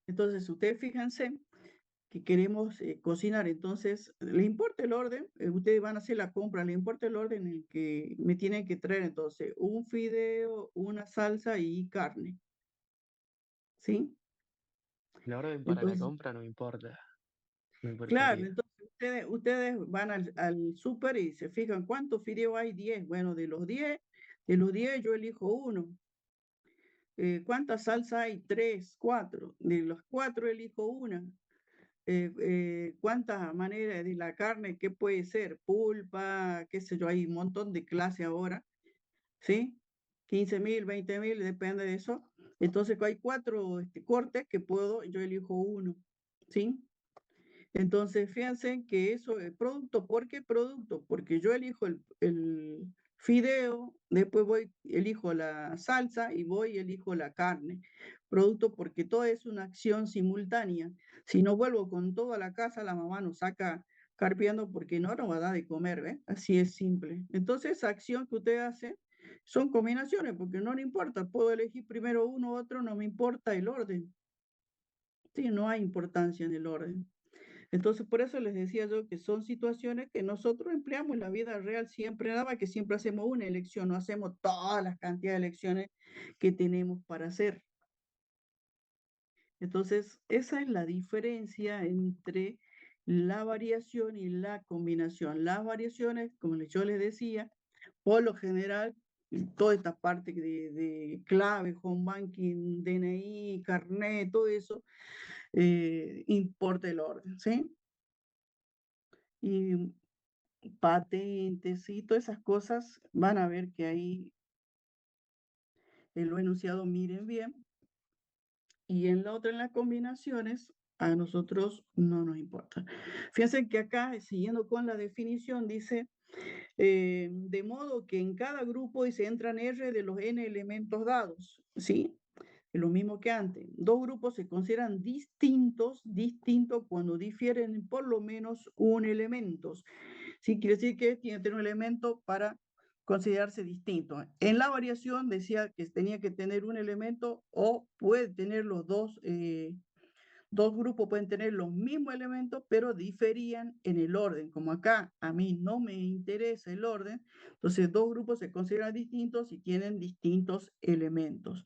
Entonces, ustedes fíjense que queremos cocinar, entonces, ¿le importa el orden? Ustedes van a hacer la compra, ¿le importa el orden en el que me tienen que traer entonces un fideo, una salsa y carne? ¿Sí? El orden para la Entonces, compra no importa, me claro, importaría. entonces ustedes van al súper y se fijan, ¿cuántos fideos hay? 10. Bueno, de los 10 yo elijo uno. ¿Cuántas salsa hay? 3, 4. De los 4 elijo una. ¿Cuántas maneras de la carne? ¿Qué puede ser? Pulpa, qué sé yo, hay un montón de clase ahora, ¿sí? 15.000, 20.000, depende de eso. Entonces hay 4 cortes que yo elijo uno, ¿sí? Entonces, fíjense que eso es producto. ¿Por qué producto? Porque yo elijo el fideo, después elijo la salsa y elijo la carne. Producto porque todo es una acción simultánea. Si no vuelvo con toda la casa, la mamá nos saca carpeando porque no nos va a dar de comer, ¿ves? Así es simple. Entonces, esa acción que usted hace son combinaciones, porque no le importa. Puedo elegir primero uno u otro, no me importa el orden. Sí, no hay importancia en el orden. Entonces, por eso les decía yo que son situaciones que nosotros empleamos en la vida real siempre, nada más que siempre hacemos una elección, no hacemos todas las cantidades de elecciones que tenemos para hacer. Entonces, esa es la diferencia entre la variación y la combinación. Las variaciones, como yo les decía, por lo general toda esta parte de clave, home banking, DNI, carnet, todo eso, importa el orden, ¿sí? Y patentes y todas esas cosas, van a ver que ahí en lo enunciado miren bien. Y en la otra, en las combinaciones, a nosotros no nos importa. Fíjense que acá, siguiendo con la definición, dice, de modo que en cada grupo se entran R de los n elementos dados, ¿sí? Lo mismo que antes. Dos grupos se consideran distintos cuando difieren por lo menos un elemento. ¿Sí? Quiere decir que tiene que tener un elemento para considerarse distinto. En la variación decía que tenía que tener un elemento o puede tener los dos grupos pueden tener los mismos elementos, pero diferían en el orden. Como acá a mí no me interesa el orden, entonces dos grupos se consideran distintos y tienen distintos elementos.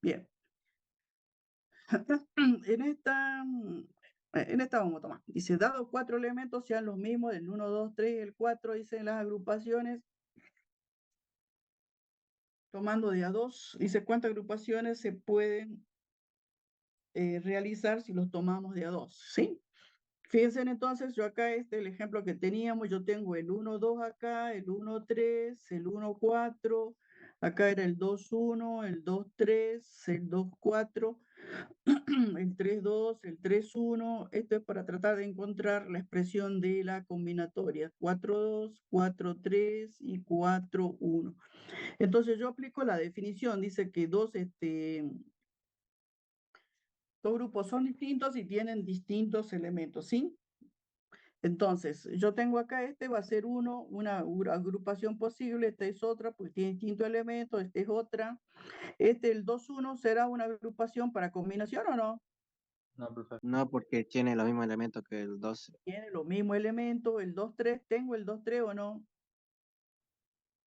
Bien. En esta vamos a tomar. Dice, dado 4 elementos sean los mismos, el 1, 2, 3, el 4, dice las agrupaciones, tomando de a 2, dice cuántas agrupaciones se pueden realizar si los tomamos de a 2, ¿sí? Fíjense entonces, yo acá el ejemplo que teníamos, yo tengo el 1, 2 acá, el 1, 3, el 1, 4, acá era el 2, 1, el 2, 3, el 2, 4, el 3, 2, el 3, 1. Esto es para tratar de encontrar la expresión de la combinatoria. 4, 2, 4, 3 y 4, 1. Entonces yo aplico la definición, dice que dos grupos son distintos y tienen distintos elementos, ¿sí? Entonces, yo tengo acá va a ser una agrupación posible, esta es otra, pues tiene distintos elementos, esta es otra. El 2, 1 será una agrupación para combinación o no? No, profe. No, porque tiene los mismos elementos que el 12. Tiene los mismos elementos, el 2, 3, ¿tengo el 2, 3 o no?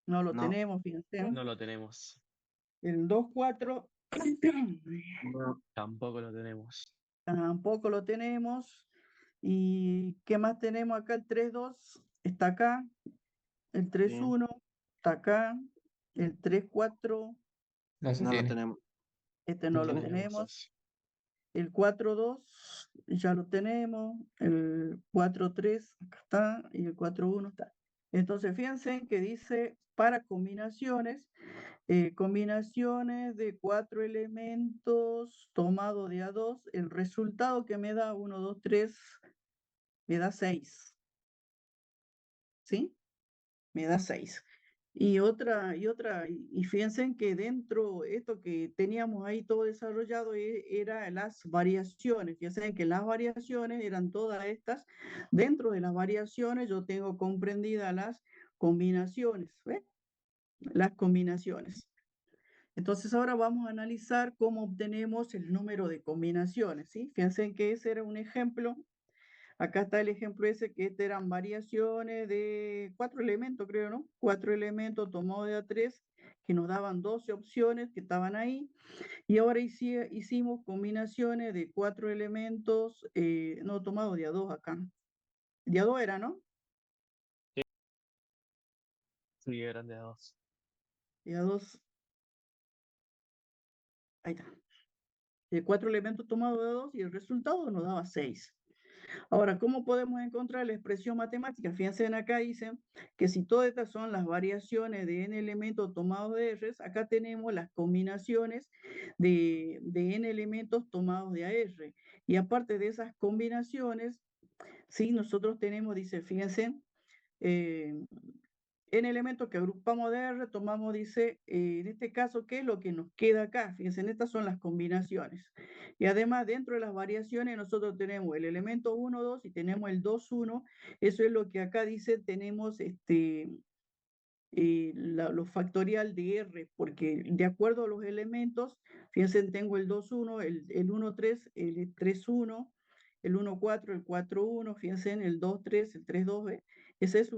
No lo No, tenemos, fíjense. No lo tenemos. El 2, 4, no, Tampoco lo tenemos. tampoco lo tenemos. ¿Y qué más tenemos acá? El 3, 2 está acá. El 3, sí, 1 está acá. El 3, 4, No se no lo tiene. tenemos. este ¿No no lo tiene? tenemos. El 4, 2 ya lo tenemos. El 4, 3 acá está. Y el 4, 1 está. Entonces, fíjense que dice para combinaciones, combinaciones de 4 elementos tomado de a 2, el resultado que me da 1, 2, 3, me da 6. ¿Sí? Me da 6. Y fíjense que dentro, esto que teníamos ahí todo desarrollado era las variaciones. Fíjense que las variaciones eran todas estas. Dentro de las variaciones yo tengo comprendidas las combinaciones. ¿Ves? Las combinaciones. Entonces ahora vamos a analizar cómo obtenemos el número de combinaciones, ¿sí? Fíjense que ese era un ejemplo. Acá está el ejemplo ese, que eran variaciones de 4 elementos, creo, ¿no? 4 elementos tomados de A3, que nos daban 12 opciones que estaban ahí. Y ahora hicimos combinaciones de 4 elementos, no, tomados de A2 acá. De A2 era, ¿no? Sí, eran de a 2. De A2, ahí está. De 4 elementos tomados de A2 y el resultado nos daba 6. Ahora, ¿cómo podemos encontrar la expresión matemática? Fíjense, acá dicen que si todas estas son las variaciones de n elementos tomados de R, acá tenemos las combinaciones de n elementos tomados de AR. Y aparte de esas combinaciones, sí, nosotros tenemos, dice, fíjense, n elementos que agrupamos de R, tomamos, dice, en este caso, ¿qué es lo que nos queda acá? Fíjense, estas son las combinaciones. Y además, dentro de las variaciones, nosotros tenemos el elemento 1, 2 y tenemos el 2, 1. Eso es lo que acá dice, tenemos lo factorial de R, porque de acuerdo a los elementos, fíjense, tengo el 2, 1, el 1, 3, el 3, 1, el 1, 4, el 4, 1, fíjense, el 2, 3, el 3, 2. Esa es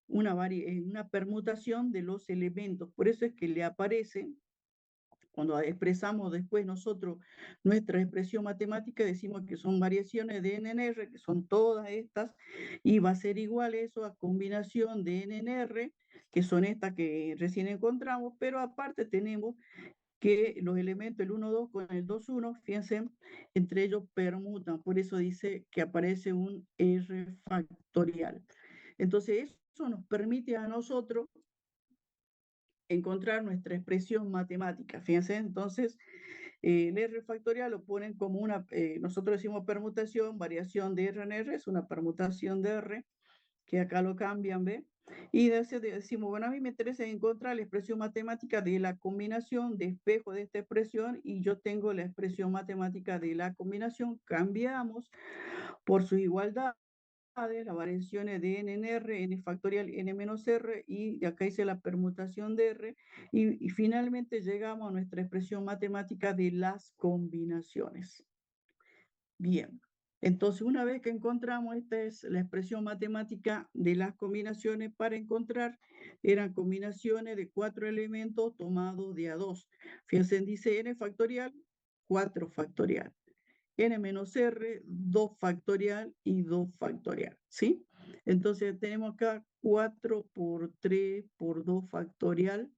una permutación de los elementos. Por eso es que le aparece, cuando expresamos después nosotros nuestra expresión matemática, decimos que son variaciones de n en r, que son todas estas, y va a ser igual eso a combinación de n en r, que son estas que recién encontramos, pero aparte tenemos que los elementos, el 1, 2 con el 2, 1, fíjense, entre ellos permutan, por eso dice que aparece un R factorial. Entonces, eso nos permite a nosotros encontrar nuestra expresión matemática. Fíjense, entonces, el R factorial lo ponen como una, nosotros decimos permutación, variación de R en R, es una permutación de R, que acá lo cambian, ¿ve? Y decimos, bueno, a mí me interesa encontrar la expresión matemática de la combinación de espejo de esta expresión y yo tengo la expresión matemática de la combinación, cambiamos por sus igualdades, las variaciones de n en r, n factorial, n menos r, y acá hice la permutación de r, y finalmente llegamos a nuestra expresión matemática de las combinaciones. Bien, entonces una vez que encontramos, esta es la expresión matemática de las combinaciones para encontrar, eran combinaciones de 4 elementos tomados de a 2. Fíjense, dice n factorial, 4 factorial. N menos R, 2 factorial y 2 factorial, ¿sí? Entonces tenemos acá 4 por 3 por 2 factorial,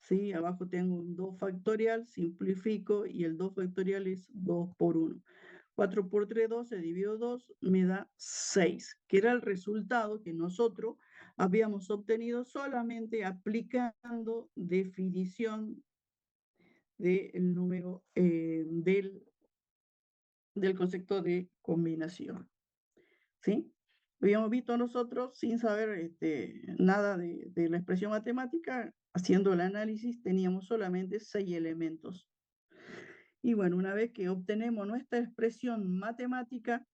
¿sí? Abajo tengo un 2 factorial, simplifico y el 2 factorial es 2 por 1. 4 por 3, 12, dividido 2, me da 6, que era el resultado que nosotros habíamos obtenido solamente aplicando definición del número del concepto de combinación, ¿sí? Habíamos visto nosotros, sin saber nada de la expresión matemática, haciendo el análisis, teníamos solamente 6 elementos. Y bueno, una vez que obtenemos nuestra expresión matemática,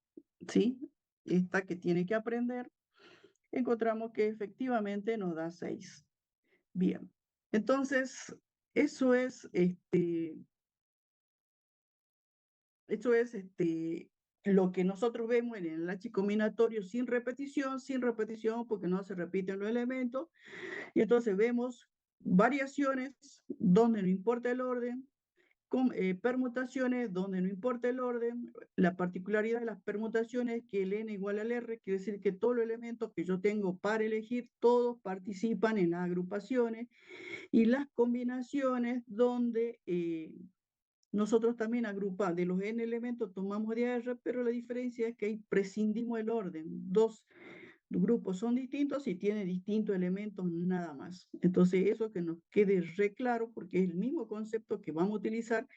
¿sí? Esta que tiene que aprender, encontramos que efectivamente nos da 6. Bien, entonces, eso es, lo que nosotros vemos en el enlace combinatorio sin repetición porque no se repiten los elementos, y entonces vemos variaciones donde no importa el orden, con permutaciones donde no importa el orden. La particularidad de las permutaciones es que el n igual al r, quiere decir que todos los elementos que yo tengo para elegir, todos participan en las agrupaciones, y las combinaciones donde nosotros también agrupamos de los n elementos, tomamos de R, pero la diferencia es que ahí prescindimos el orden. Dos grupos son distintos y tienen distintos elementos nada más. Entonces, eso que nos quede re claro, porque es el mismo concepto que vamos a utilizar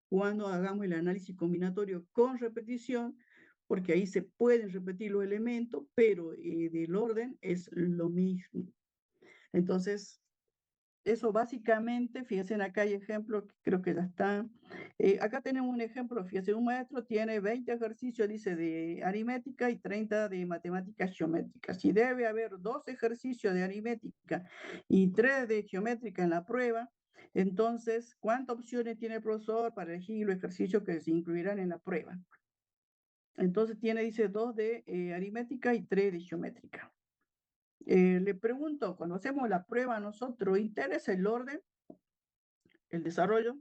cuando hagamos el análisis combinatorio con repetición, porque ahí se pueden repetir los elementos, pero del orden es lo mismo. Entonces, eso básicamente, fíjense, acá hay ejemplos que creo que ya están. Acá tenemos un ejemplo, fíjense, un maestro tiene 20 ejercicios, dice, de aritmética y 30 de matemáticas geométricas. Si debe haber 2 ejercicios de aritmética y 3 de geométrica en la prueba, entonces, ¿cuántas opciones tiene el profesor para elegir los ejercicios que se incluirán en la prueba? Entonces tiene, dice, 2 de aritmética y 3 de geométrica. Le pregunto, cuando hacemos la prueba, ¿nosotros interesa el orden, el desarrollo?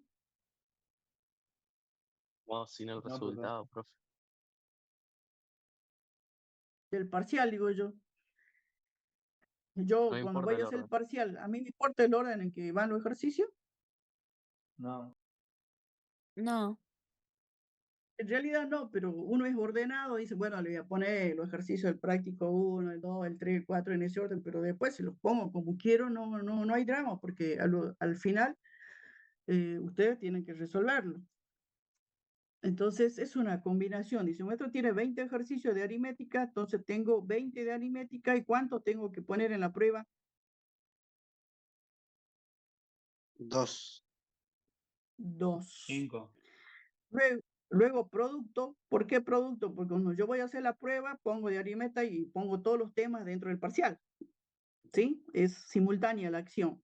Vamos sin el No, resultado, profe. Del parcial, digo yo. Yo, No cuando importa voy a el hacer el orden. parcial, ¿a mí me importa el orden en que van los ejercicios? no. No. En realidad no, pero uno es ordenado, dice, bueno, le voy a poner los ejercicios del práctico 1, el 2, el 3, el 4 en ese orden, pero después si los pongo como quiero, no hay drama, porque al final ustedes tienen que resolverlo. Entonces es una combinación. Dice, un maestro tiene 20 ejercicios de aritmética, entonces tengo 20 de aritmética, ¿y cuánto tengo que poner en la prueba? 2. 2. 5. Luego producto. ¿Por qué producto? Porque cuando yo voy a hacer la prueba, pongo de aritmética y pongo todos los temas dentro del parcial. ¿Sí? Es simultánea la acción.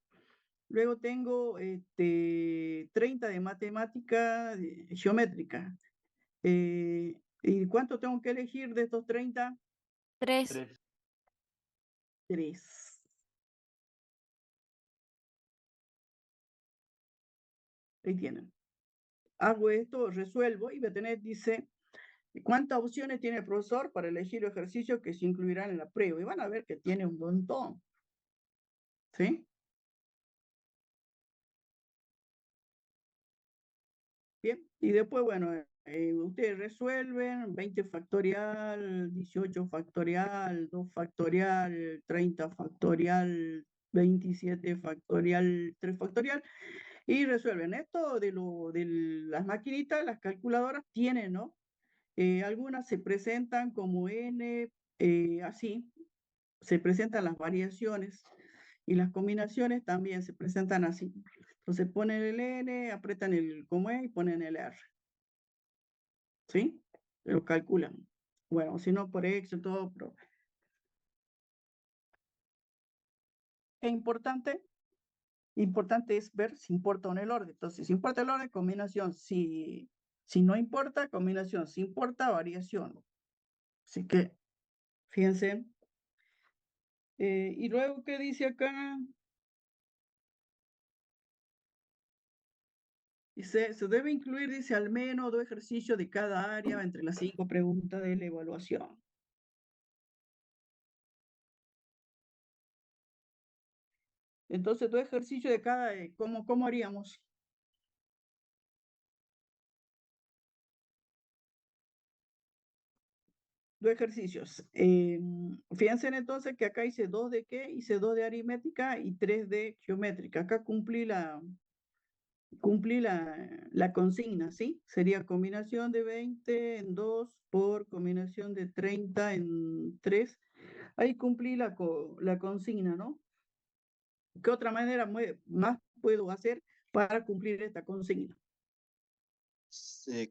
Luego tengo 30 de matemática geométrica. ¿Y cuánto tengo que elegir de estos 30? 3. 3. 3. Ahí tienen. Hago esto, resuelvo y voy a tener, dice, ¿cuántas opciones tiene el profesor para elegir los ejercicios que se incluirán en la prueba? Y van a ver que tiene un montón. ¿sí? Bien, y después, bueno, ustedes resuelven 20 factorial, 18 factorial, 2 factorial, 30 factorial, 27 factorial, 3 factorial, y resuelven esto de las maquinitas, las calculadoras tienen, ¿no? Algunas se presentan como n, así, se presentan las variaciones y las combinaciones también se presentan así. Entonces ponen el n, apretan el como es y ponen el r. ¿Sí? Lo calculan. Bueno, si no por Excel, todo, pero es importante es ver si importa o no el orden. Entonces, si importa el orden, combinación. Si no importa, combinación. Si importa, variación. Así que, fíjense. Y luego, ¿qué dice acá? Dice, se debe incluir, dice, al menos 2 ejercicios de cada área entre las 5 preguntas de la evaluación. Entonces, 2 ejercicios de cada, ¿cómo haríamos? Dos ejercicios. Fíjense entonces que acá hice 2 de qué, hice 2 de aritmética y 3 de geométrica. Acá cumplí la consigna, ¿sí? Sería combinación de 20 en 2 por combinación de 30 en 3. Ahí cumplí la consigna, ¿no? ¿Qué otra manera más puedo hacer para cumplir esta consigna?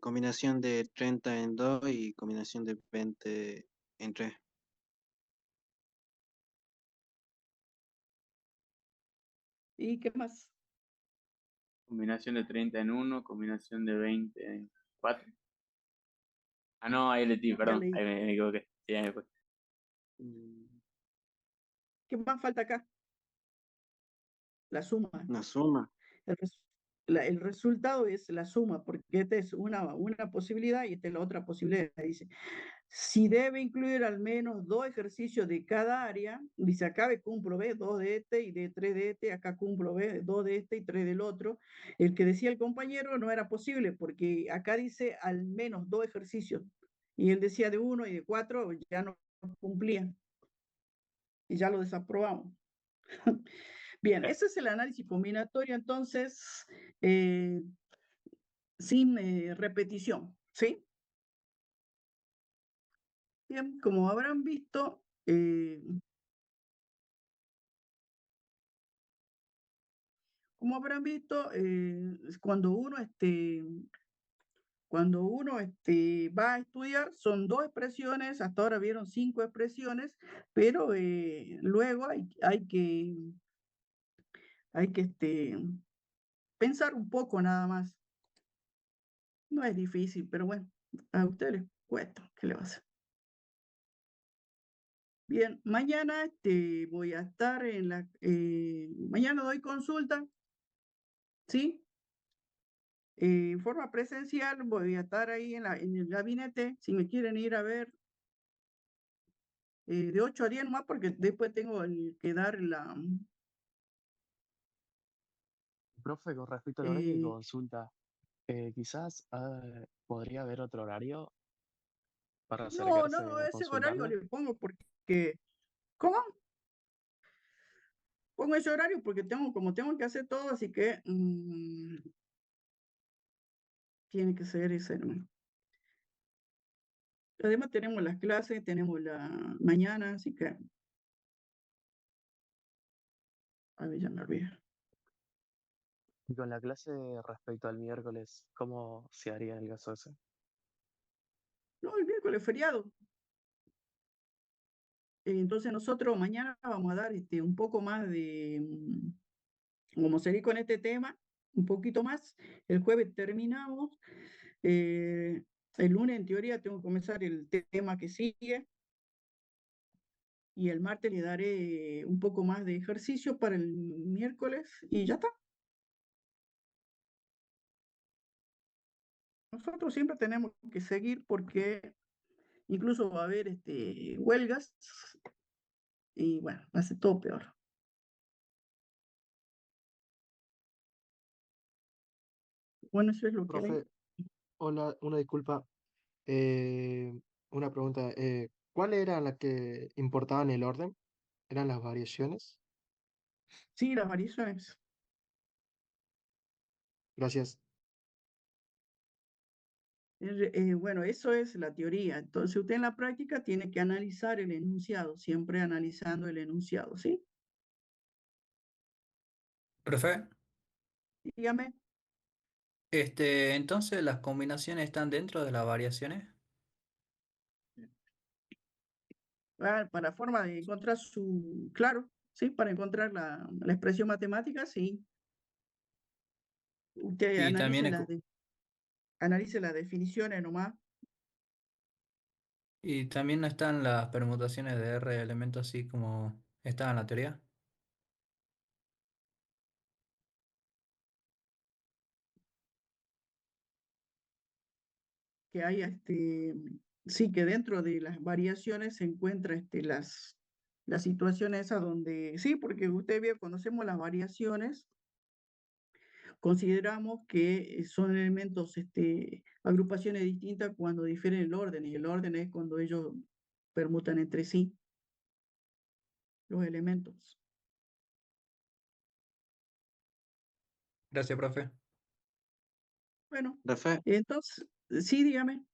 Combinación de 30 en 2 y combinación de 20 en 3. ¿Y qué más? Combinación de 30 en 1, combinación de 20 en 4. Ah, no, ahí le di, Ya perdón, leí. ahí me equivoqué. Sí, ahí me fue. Mm, ¿Qué más falta acá? La suma. Una suma. El, el resultado es la suma, porque esta es una posibilidad y esta es la otra posibilidad. Dice, si debe incluir al menos 2 ejercicios de cada área, dice acá cumplo, ¿ves? 2 de este y de 3 de este, acá cumplo, ¿ves? 2 de este y 3 del otro. El que decía el compañero no era posible, porque acá dice al menos 2 ejercicios, y él decía de 1 y de 4, ya no cumplían, y ya lo desaprobamos. Bien, ese es el análisis combinatorio, entonces, eh, sin repetición, ¿sí? Bien, como habrán visto, cuando uno va a estudiar, son 2 expresiones, hasta ahora vieron 5 expresiones, pero luego hay que pensar un poco nada más. No es difícil, pero bueno, a ustedes les cuesta, ¿qué le va a hacer? Bien, mañana voy a estar mañana doy consulta, ¿sí? En forma presencial, voy a estar ahí en el gabinete, si me quieren ir a ver, de 8 a 10 nomás, porque después tengo que dar Profe, con respecto al horario de eh, consulta, quizás podría haber otro horario para no, acercarse no, a ese horario consultarle. le pongo porque, ¿cómo? Pongo ese horario porque como tengo que hacer todo, así que tiene que ser ese, ¿no? Además tenemos las clases, tenemos la mañana, así que, a ver, ya me olvidé. Y con la clase respecto al miércoles, ¿cómo se haría en el caso ese? No, el miércoles es feriado. Entonces nosotros mañana vamos a dar un poco más como seguir con este tema, un poquito más. El jueves terminamos. El lunes en teoría tengo que comenzar el tema que sigue y el martes le daré un poco más de ejercicio para el miércoles y ya está. Nosotros siempre tenemos que seguir porque incluso va a haber huelgas y bueno, hace todo peor. Bueno, eso es lo que hay. Profe, hola, una disculpa. eh, una pregunta. ¿Cuál era la que importaban el orden? ¿Eran las variaciones? Sí, las variaciones. Gracias. Bueno, eso es la teoría. Entonces, usted en la práctica tiene que analizar el enunciado, siempre analizando el enunciado, ¿sí? Profe, Dígame. entonces las combinaciones están dentro de las variaciones. Para forma de encontrar claro, ¿sí? Para encontrar la expresión matemática, sí. Usted Y también, analice las definiciones nomás, y también no están las permutaciones de R de elementos así como están en la teoría. que haya sí, que dentro de las variaciones se encuentra las situaciones esas donde, sí, porque usted ve, conocemos las variaciones, consideramos que son elementos, agrupaciones distintas cuando difieren el orden, y el orden es cuando ellos permutan entre sí los elementos. Gracias, profe. Bueno, Profe, entonces, sí, dígame.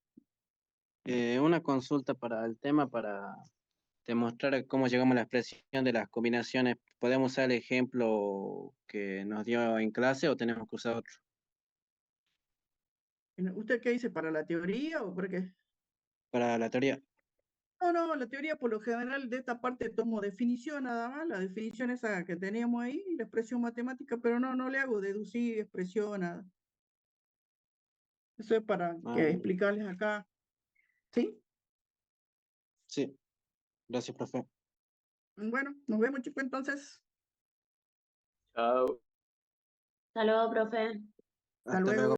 una consulta para el tema, para demostrar cómo llegamos a la expresión de las combinaciones. ¿Podemos usar el ejemplo que nos dio en clase o tenemos que usar otro? ¿Usted qué dice? ¿Para la teoría o por qué? Para la teoría. No, no, la teoría por lo general de esta parte tomo definición nada más, la definición esa que teníamos ahí, la expresión matemática, pero no le hago deducir expresión, nada. Eso es para Ah, que explicarles acá, ¿sí? sí, gracias, profe. Bueno, nos vemos, chicos, entonces. Chao. Hasta luego, profe. Hasta Hasta luego. luego.